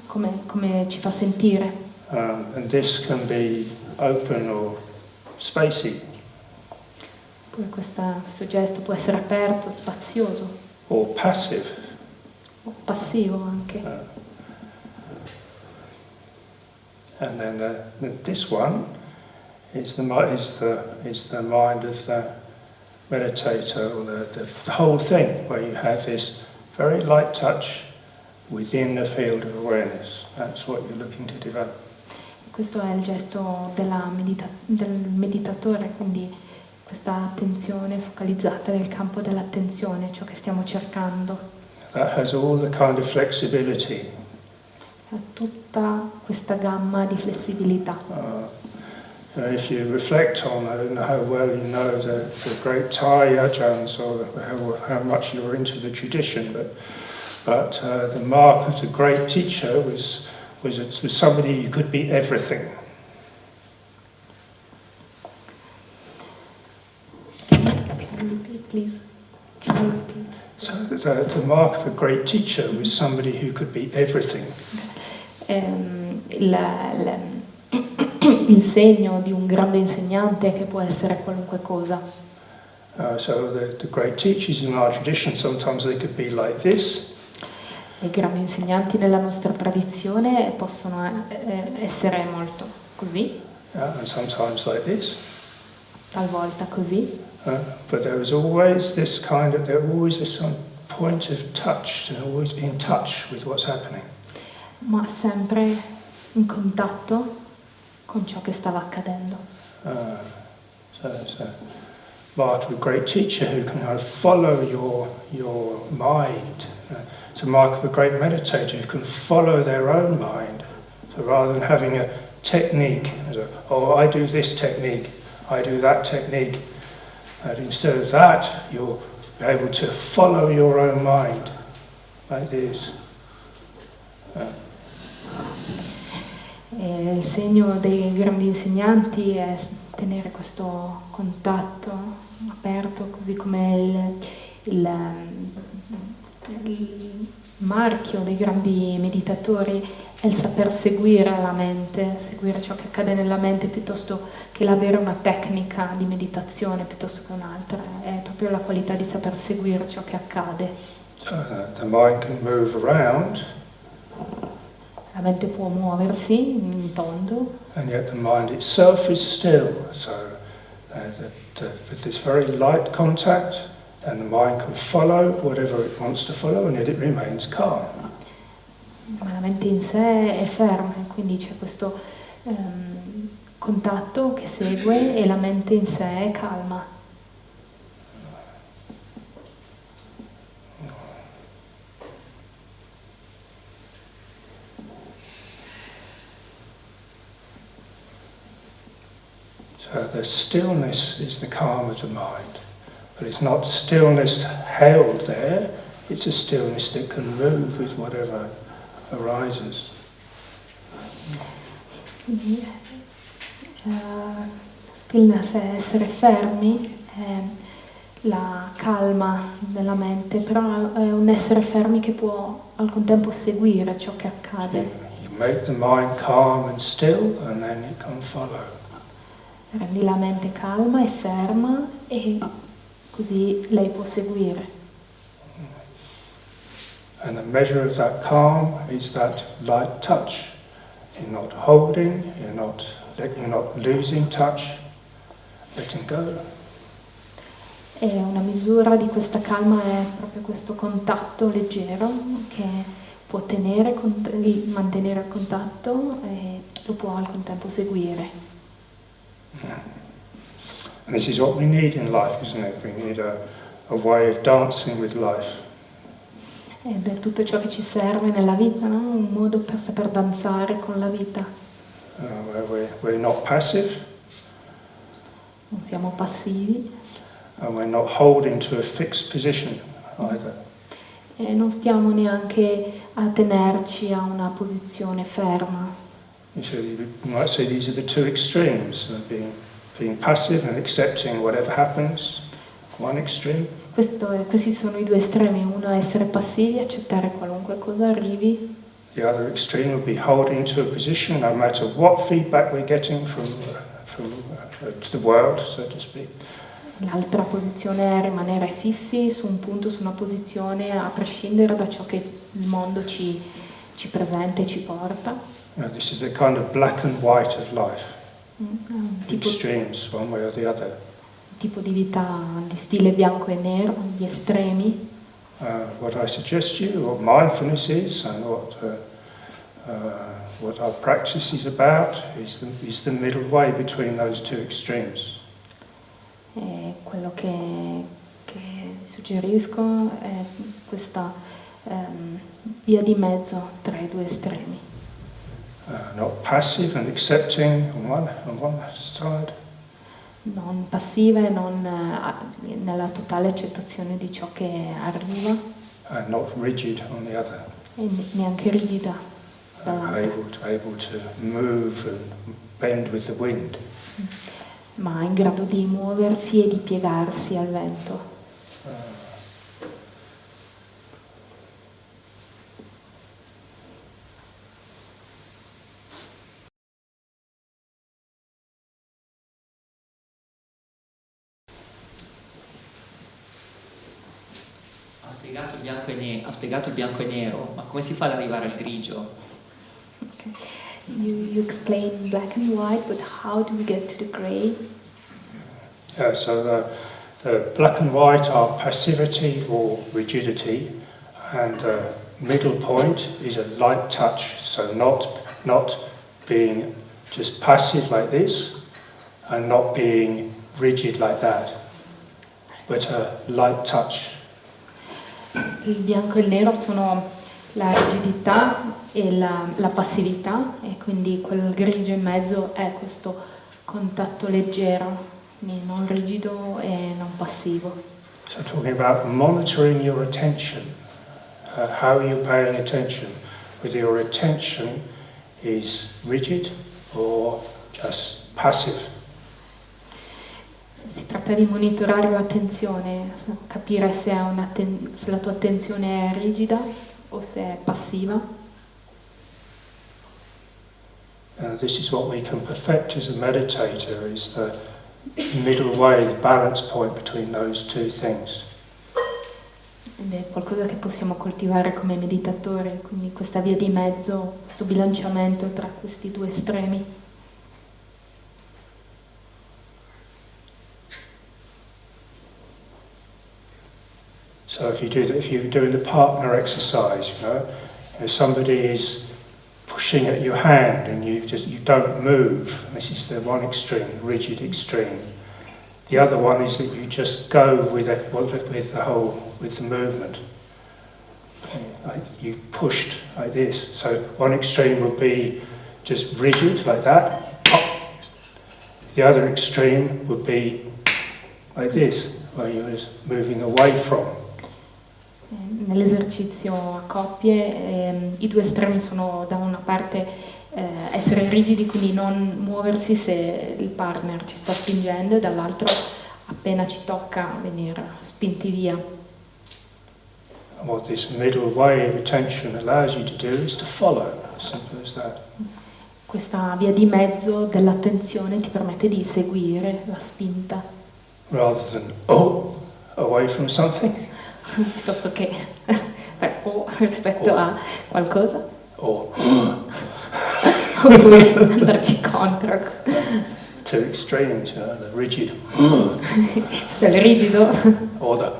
Come ci fa sentire. And this can be open or spacey. Poi questo gesto può essere aperto, spazioso. Or passive. O passivo anche. And then this one is the mind of the meditator, or the whole thing, where you have this very light touch within the field of awareness. That's what you're looking to develop. Questo è il gesto del meditatore, quindi questa attenzione focalizzata nel campo dell'attenzione, ciò che stiamo cercando. That has all the kind of flexibility. Ha tutta questa gamma di flessibilità. If you reflect on how well you know the great Thai Ajahns, or how much you're into the tradition, but the mark of the great teacher was somebody who could be everything. Please. Can you repeat? So the mark of a great teacher was somebody who could be everything. Il segno di un grande insegnante che può essere qualunque cosa. So the great teachers in our tradition, sometimes they could be like this. I grandi insegnanti nella nostra tradizione possono essere molto così. And sometimes like this. Talvolta così. But there was always this point of touch, and always be in touch with what's happening. Ma sempre in contatto con ciò che stava accadendo. So it's a mark of a great teacher who can kind of follow your mind. It's a mark of a great meditator who can follow their own mind. So rather than having a technique, I do this technique, I do that technique, and instead of that, you'll be able to follow your own mind, like this. Il segno dei grandi insegnanti è tenere questo contatto aperto, così come il marchio dei grandi meditatori è il saper seguire la mente, seguire ciò che accade nella mente, piuttosto che l'avere una tecnica di meditazione piuttosto che un'altra. È proprio la qualità di saper seguire ciò che accade. So the mind can move around. La La mente può muoversi in tondo, and yet the mind itself is still. So with this very light contact, and the mind can follow whatever it wants to follow, and yet it remains calm. ma la mente in sé è ferma, e quindi c'è questo contatto che segue e la mente in sé è calma. So the stillness is the calm of the mind, but it's not stillness held there, it's a stillness that can move with whatever arises. Stillness è essere fermi, è la calma della mente, però è un essere fermi che può al contempo seguire ciò che accade. You make the mind calm and still, and then it can follow. Rendi la mente calma e ferma e così lei può seguire. And the measure of that calm is that light touch. You're not holding, you're not losing touch, letting go. E una misura di questa calma è proprio questo contatto leggero che può mantenere il contatto e lo può al contempo seguire. And this is what we need in life, isn't it? We need a way of dancing with life. Ed è tutto ciò che ci serve nella vita, no? Un modo per saper danzare con la vita. Where we're not passive. Non siamo passivi. And we're not holding to a fixed position either. E non stiamo neanche a tenerci a una posizione ferma. You might say these are the two extremes, being passive and accepting whatever happens, one extreme. Questi sono i due estremi, uno è essere passivi, accettare qualunque cosa arrivi. The other extreme would be holding to a position no matter what feedback we're getting from the world, so to speak. L'altra posizione è rimanere fissi su un punto, su una posizione, a prescindere da ciò che il mondo ci presenta e ci porta. This is the kind of black and white of life. Extremes, one way or the other. Tipo di vita di stile bianco e nero, di estremi. What I suggest you, what mindfulness is, and what our practice is about, is the middle way between those two extremes. E quello che suggerisco è questa via di mezzo tra i due estremi. Not passive and accepting on one side. Non passiva e non nella totale accettazione di ciò che arriva. And not rigid on the other. E neanche rigida. Able to move and bend with the wind. Ma in grado di muoversi e di piegarsi al vento. Ha spiegato il bianco e nero, ma come si fa ad arrivare al grigio? Okay. You explain black and white, but how do we get to the grey? So the black and white are passivity or rigidity, and the middle point is a light touch. So not being just passive like this, and not being rigid like that, but a light touch. Il bianco e il nero sono la rigidità e la passività, e quindi quel grigio in mezzo è questo contatto leggero, non rigido e non passivo. So talking about monitoring your attention, how are you paying attention? Whether your attention is rigid or just passive. Si tratta di monitorare l'attenzione, capire se la tua attenzione è rigida o se è passiva. This is what we can perfect as a meditator, is the middle way, the balance point between those two things. Ed è qualcosa che possiamo coltivare come meditatori, quindi questa via di mezzo, questo bilanciamento tra questi due estremi. So if you're doing the partner exercise, if somebody is pushing at your hand and you don't move, this is the one extreme, rigid extreme. The other one is that you just go with the movement. Like you pushed like this. So one extreme would be just rigid like that. The other extreme would be like this, where you're just moving away from. Nell'esercizio a coppie i due estremi sono da una parte essere rigidi, quindi non muoversi se il partner ci sta spingendo, e dall'altro appena ci tocca venire spinti via. And what this middle way of attention allows you to do is to follow, as simple as that. Questa via di mezzo dell'attenzione ti permette di seguire la spinta. Rather than away from something. Piuttosto che rispetto a qualcosa. Oppure andarci contro. Two extremes, the rigid. Se è rigido. Or the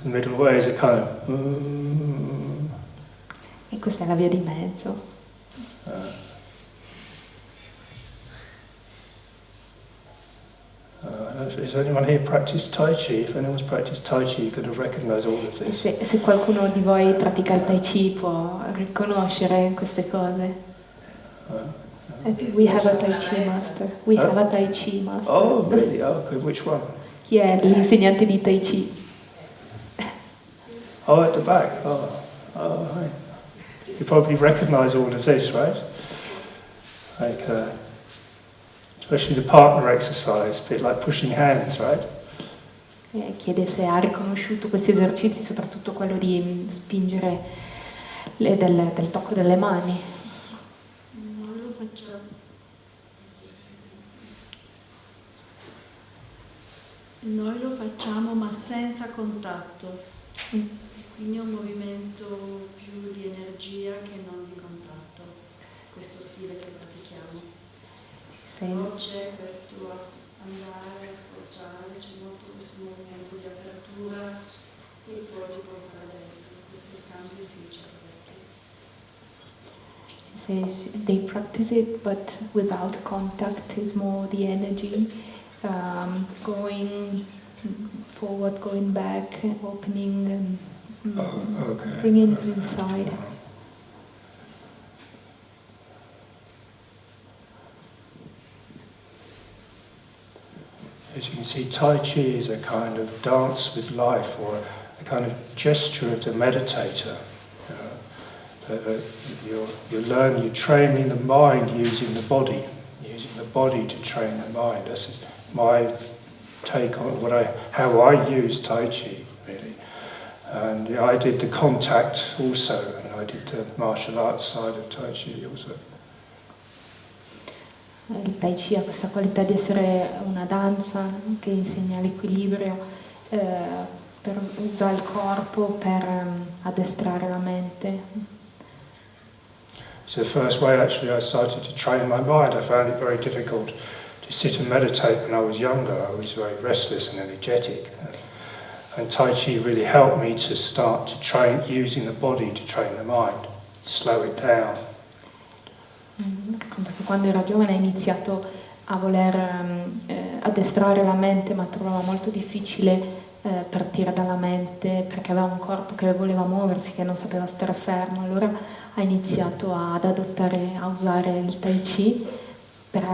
middle way is a kind of. E questa è la via di mezzo. Has anyone here practiced Tai Chi? If anyone's practiced Tai Chi, you're going to recognize all of this. Se qualcuno di voi pratica il Tai Chi può riconoscere queste cose. We have a Tai Chi master. We have a Tai Chi master. Oh, really? Oh, okay. Which one? Chi è l'insegnante di Tai Chi? Oh, at the back. Oh, right. You probably recognize all of this, right? Like, especially the partner exercise, a bit like pushing hands, right? Chiede se ha riconosciuto questi esercizi, soprattutto quello di spingere del tocco delle mani. Noi lo facciamo. Noi lo facciamo ma senza contatto, quindi è un movimento più di energia che non di contatto, questo stile che pratichiamo. Però c'è questo andare a sfociare, c'è molto questo movimento di apertura e poi di portare dentro, questo scambio sì c'è parecchio. They practice it, but without contact is more the energy, going forward, going back, opening, and bringing it inside. As you can see, Tai Chi is a kind of dance with life, or a kind of gesture of the meditator. You train in the mind using the body to train the mind. This is my take on how I use Tai Chi, really. And I did the contact also, and I did the martial arts side of Tai Chi also. Il Tai Chi ha questa qualità di essere una danza che insegna l'equilibrio, per usare il corpo per addestrare la mente. So the first way actually I started to train my mind. I found it very difficult to sit and meditate when I was younger. I was very restless and energetic. And Tai Chi really helped me to start to train using the body to train the mind, slow it down. Perché quando era giovane ha iniziato a voler addestrare la mente, ma trovava molto difficile partire dalla mente perché aveva un corpo che voleva muoversi, che non sapeva stare fermo. Allora ha iniziato a usare il Tai Chi per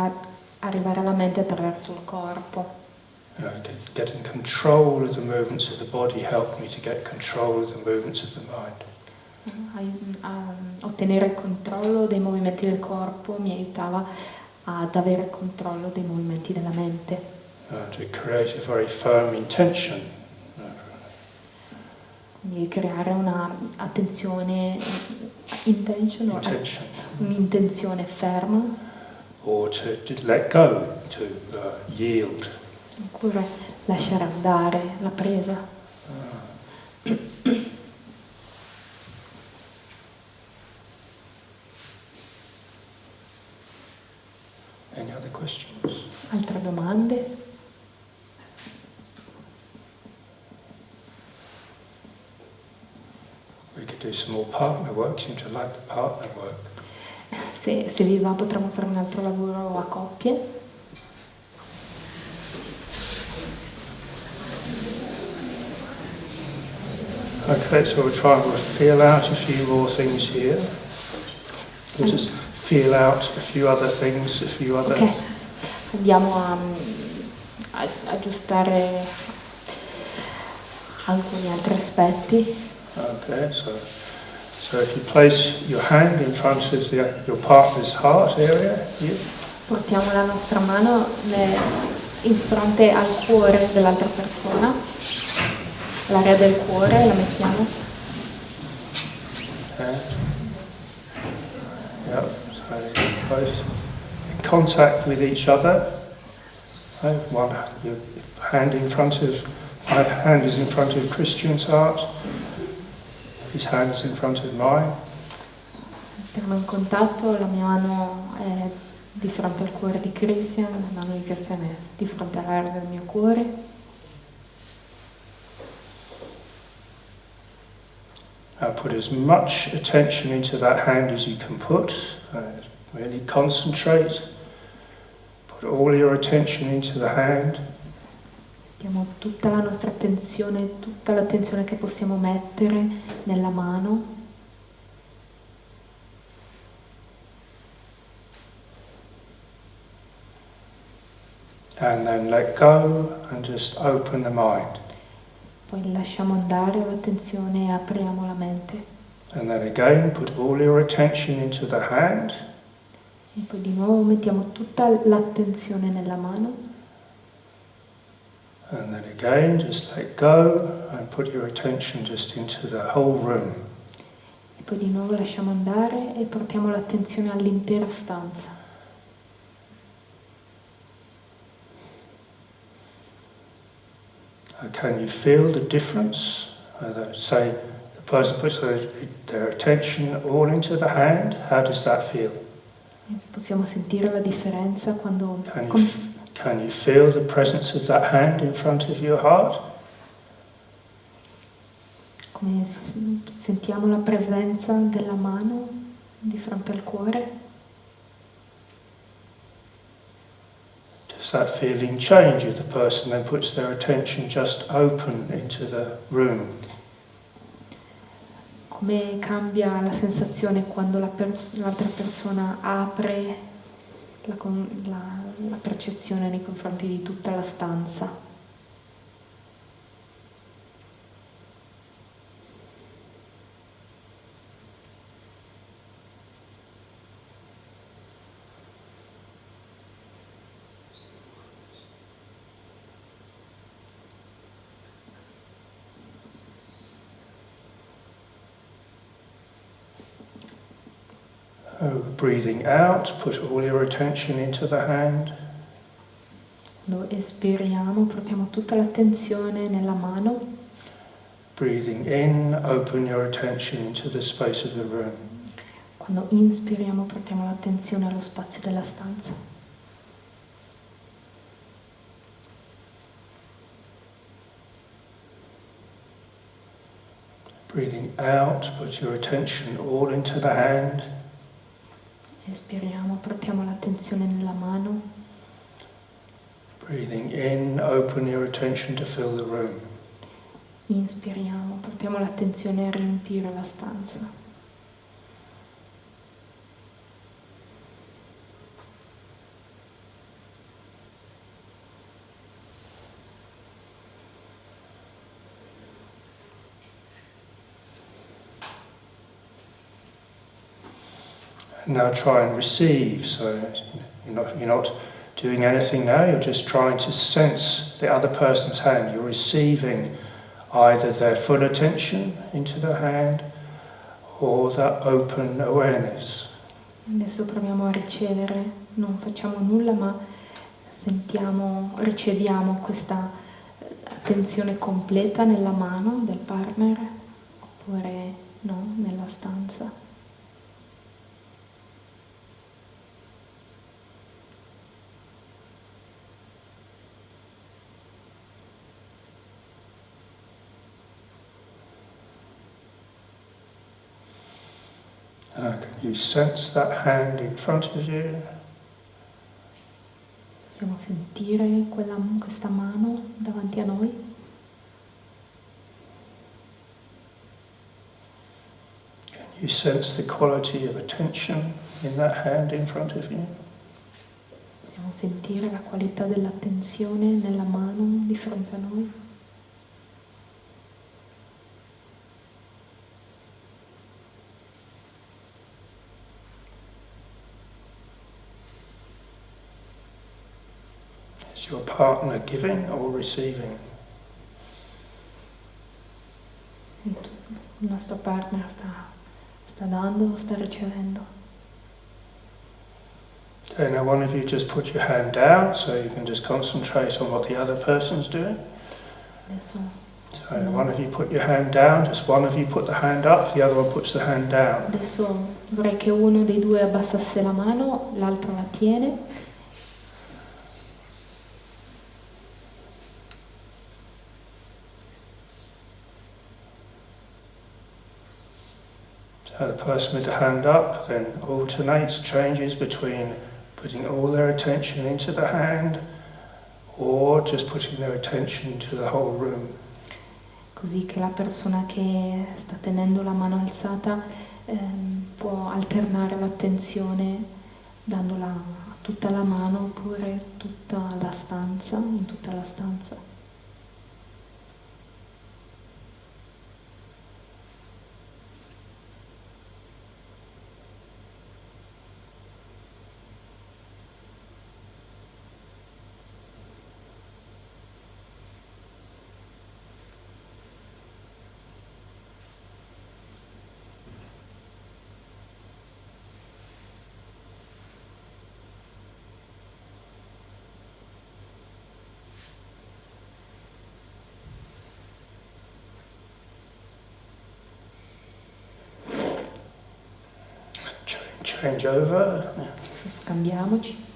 arrivare alla mente attraverso il corpo. Getting control of the movements of the body helped me to get control of the movements of the mind. Ottenere il controllo dei movimenti del corpo mi aiutava ad avere il controllo dei movimenti della mente. To create a very firm intention. Di creare un'intenzione ferma. Or to let go, to yield. oppure lasciare andare la presa. Any other questions? Altre domande? We could do some more partner work. Seem to like the partner work. Se vi va potremmo fare un altro lavoro a coppie. Okay, so we'll try and feel out a few more things here. We'll just feel out a few other things, a few other... Ok, andiamo a aggiustare alcuni altri aspetti. Okay, so if you place your hand in front of your partner's heart area here. Portiamo la nostra mano in fronte al cuore dell'altra persona, l'area del cuore, la mettiamo. Okay. Yep, so both in contact with each other. Okay, your hand in front of, my hand is in front of Christian's heart. His hand is in front of mine. Mettiamo in contatto, la mia mano è di fronte al cuore di Christian, la mano di Christian è di fronte all'area del mio cuore. Put as much attention into that hand as you can put. Really concentrate. Put all your attention into the hand. Mettiamo tutta la nostra attenzione, tutta l'attenzione che possiamo mettere nella mano. And then let go and just open the mind. Poi lasciamo andare l'attenzione e apriamo la mente. And then again put all your attention into the hand. E poi di nuovo mettiamo tutta l'attenzione nella mano. And then again just let go and put your attention just into the whole room. E poi di nuovo lasciamo andare e portiamo l'attenzione all'intera stanza. Can you feel the difference? Say the person puts their attention all into the hand. How does that feel? Possiamo sentire la differenza quando... Can you feel the presence of that hand in front of your heart? Come sentiamo la presenza della mano di fronte al cuore? Does that feeling change if the person then puts their attention just open into the room? Come cambia la sensazione quando l'altra persona apre la percezione nei confronti di tutta la stanza? Breathing out, put all your attention into the hand. Quando espiriamo, portiamo tutta l'attenzione nella mano. Breathing in, open your attention into the space of the room. Quando inspiriamo, portiamo l'attenzione allo spazio della stanza. Breathing out, put your attention all into the hand. Espiriamo, portiamo l'attenzione nella mano. Breathing in, open your attention to fill the room. Inspiriamo, portiamo l'attenzione a riempire la stanza. Now try and receive, so you're not doing anything now, you're just trying to sense the other person's hand. You're receiving either their full attention into the hand or that open awareness. Adesso proviamo a ricevere, non facciamo nulla, ma riceviamo questa attenzione completa nella mano del partner oppure no, nella stanza. Can you sense that hand in front of you? Possiamo sentire questa mano davanti a noi? Can you sense the quality of attention in that hand in front of you? Possiamo sentire la qualità dell'attenzione nella mano di fronte a noi? Is your partner giving or receiving? Il nostro partner sta dando o sta ricevendo? Okay, now one of you just put your hand down so you can just concentrate on what the other person's doing. Adesso So one of you put your hand down, just one of you put the hand up, the other one puts the hand down. Adesso vorrei che uno dei due abbassasse la mano, l'altro la tiene. So the person with the hand up then alternates, changes between putting all their attention into the hand or just putting their attention to the whole room. Così che la persona che sta tenendo la mano alzata può alternare l'attenzione dandola a tutta la mano oppure tutta la stanza, in tutta la stanza. Change over. Scambiamoci.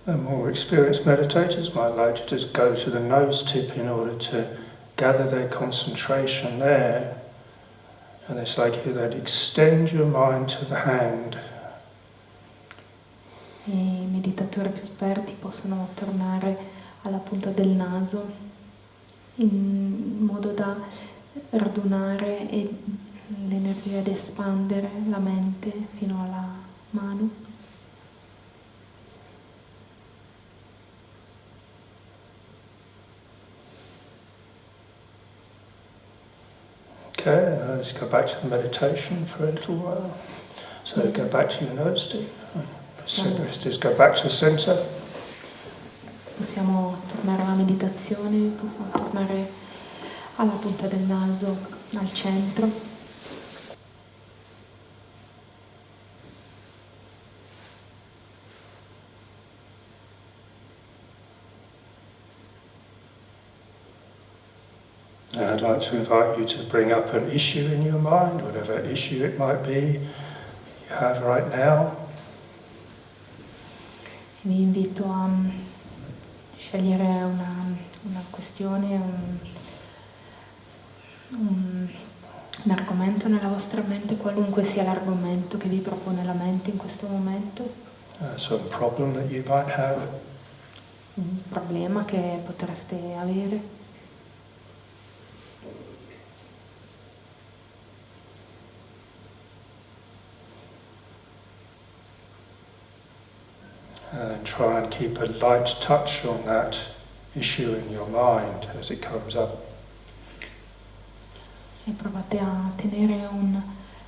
The more experienced meditators might like to just go to the nose tip in order to gather their concentration there. And it's like you that extend your mind to the hand. I meditatori più esperti possono tornare alla punta del naso in modo da radunare l'energia ed espandere la mente fino alla mano. Okay, let's go back to the meditation for a little while. So go back to your nose tip. Just go back to the center. Possiamo tornare alla meditazione, possiamo tornare alla punta del naso, al centro. And I'd like to invite you to bring up an issue in your mind, whatever issue it might be you have right now. Vi invito a scegliere una questione, un argomento nella vostra mente, qualunque sia l'argomento che vi propone la mente in questo momento. Some problem that you might have. Un problema che potreste avere. and try and keep a light touch on that issue in your mind as it comes up. E provate a tenere un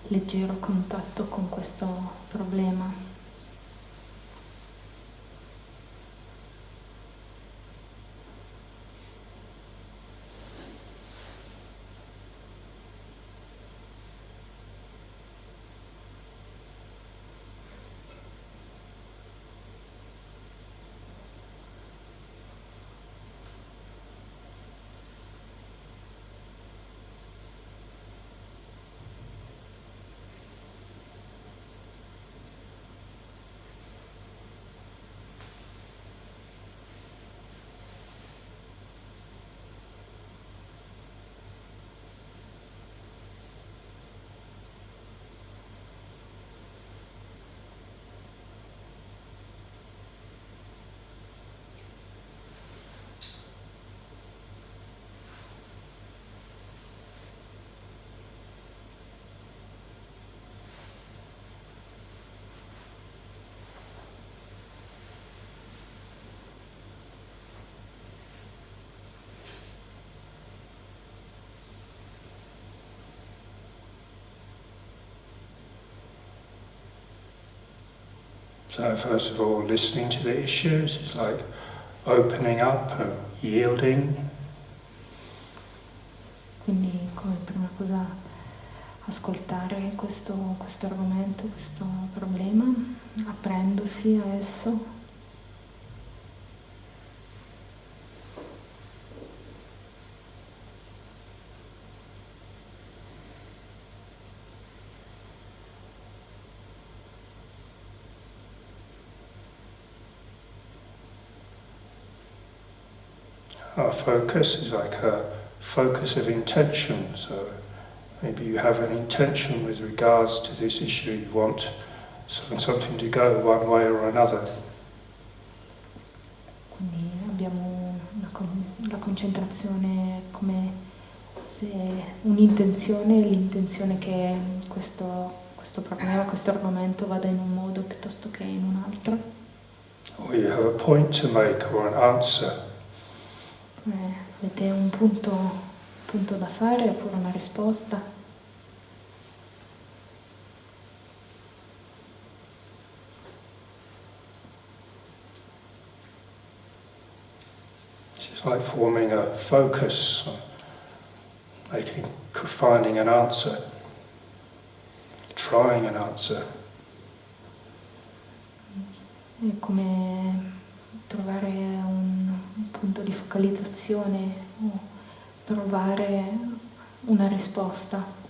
leggero contatto con questo problema. So first of all, listening to the issues is like opening up and yielding. Quindi come prima cosa ascoltare questo argomento, questo problema, aprendosi a esso. Our focus is like a focus of intention. So maybe you have an intention with regards to this issue. You want something to go one way or another. Quindi abbiamo la concentrazione come se un'intenzione, l'intenzione che questo problema, questo argomento vada in un modo piuttosto che in un altro. Or you have a point to make or an answer. Avete un punto da fare oppure una risposta. It's like forming a focus, finding an answer, trying an answer. È come trovare un punto di focalizzazione o provare una risposta.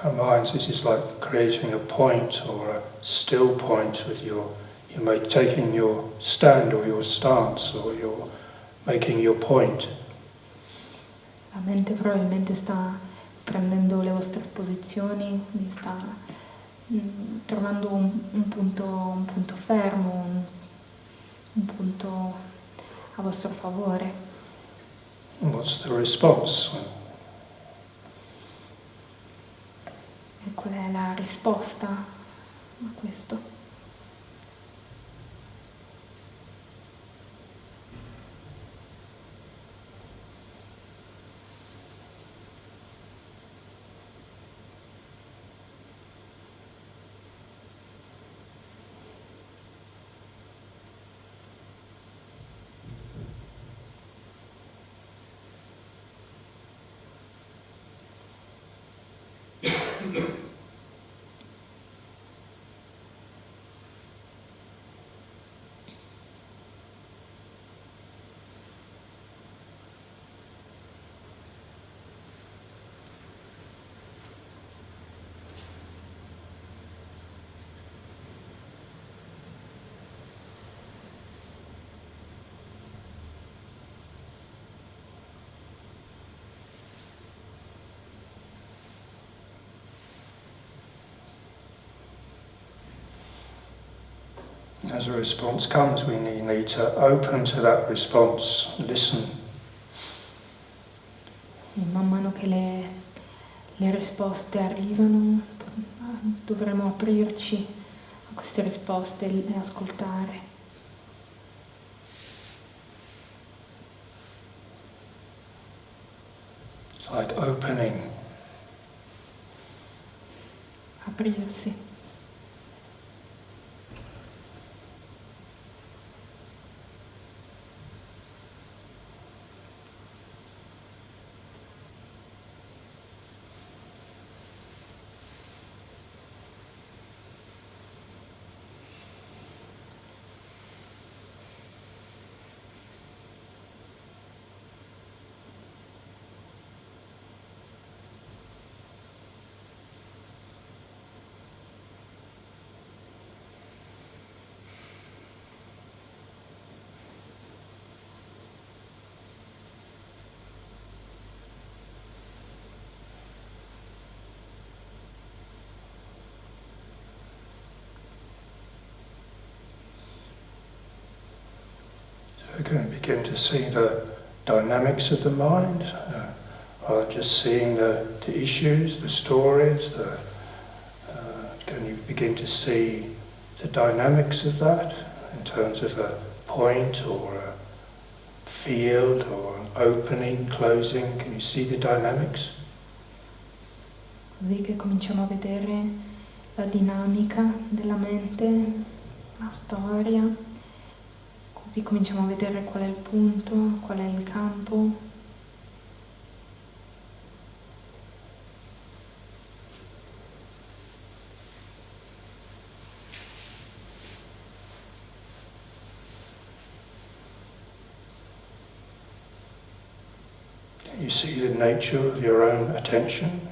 Our minds, this is like creating a point or a still point with taking your stand or your stance or you're making your point. La mente probabilmente sta prendendo le vostre posizioni, quindi sta trovando un punto fermo, un punto a vostro favore. And what's the response? E qual è la risposta a questo? As a response comes, we need to open to that response, listen. E man mano che le risposte arrivano, dovremo aprirci a queste risposte e ascoltare. Like opening. Aprirsi. We're going to begin to see the dynamics of the mind, just seeing the issues, the stories, can you begin to see the dynamics of that in terms of a point or a field or an opening, closing? Can you see the dynamics? Così che cominciamo a vedere la dinamica della mente, la storia. Così cominciamo a vedere qual è il punto, qual è il campo. Can you see the nature of your own attention?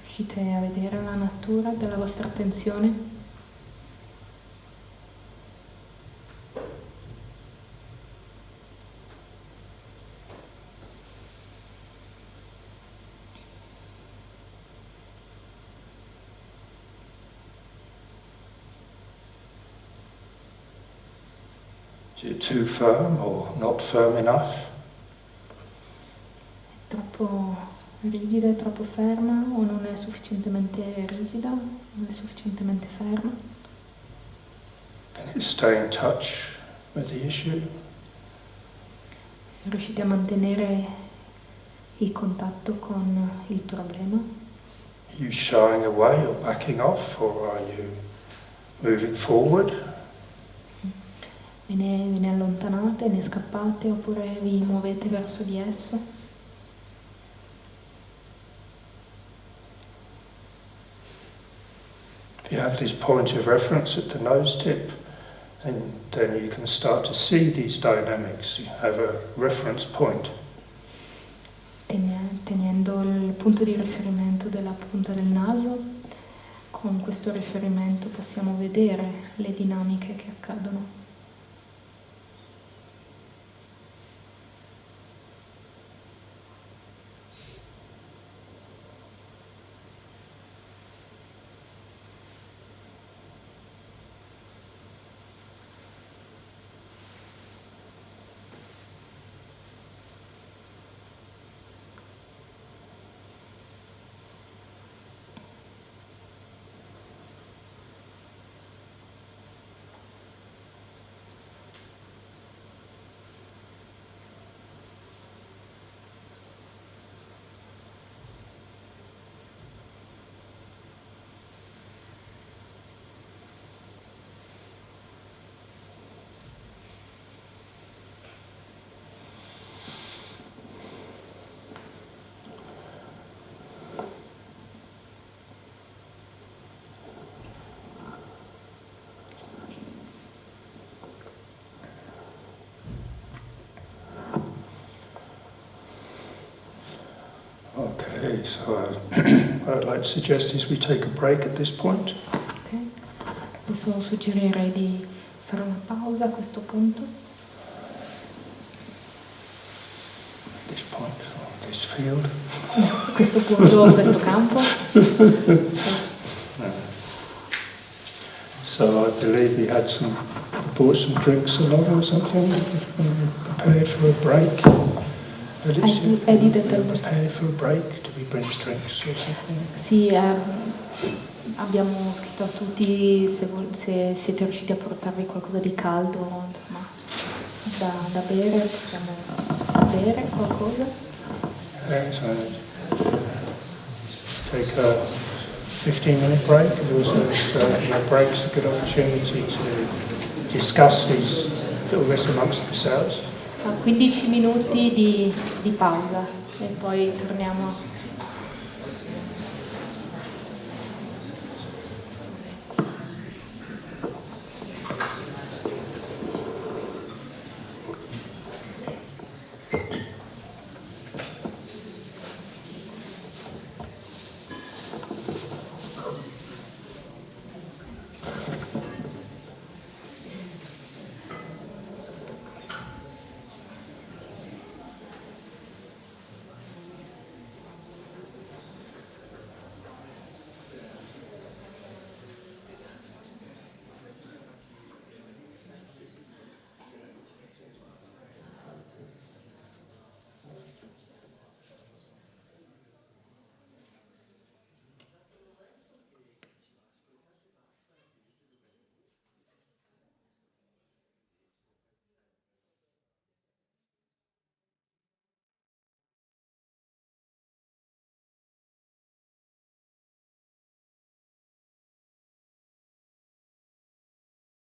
Riuscite a vedere la natura della vostra attenzione? Is it too firm or not firm enough? È troppo rigida, è troppo ferma o non è sufficientemente rigida, non è sufficientemente ferma? Can it stay in touch with the issue? Riuscite a mantenere il contatto con il problema? Are you shying away or backing off, or are you moving forward? Ve ne allontanate, ne scappate oppure vi muovete verso di esso? If you have this point of reference at the nose tip, then you can start to see these dynamics. You have a reference point. Tenendo il punto di riferimento della punta del naso, con questo riferimento possiamo vedere le dinamiche che accadono. Okay, so what I'd like to suggest is we take a break at this point. Okay. Adesso suggerirei di fare una pausa a questo punto. This point, or this field. A questo punto, questo campo. So I believe he bought some drinks along or something, prepared for a break. Prepared for a break, do we bring drinks or something? Sì, abbiamo scritto a tutti se siete riusciti a portarvi qualcosa di caldo, insomma, da bere, possiamo bere qualcosa. Excellent. Take a 15-minute break, and also break's a good opportunity to discuss these little bits amongst themselves. 15 minuti di pausa e poi torniamo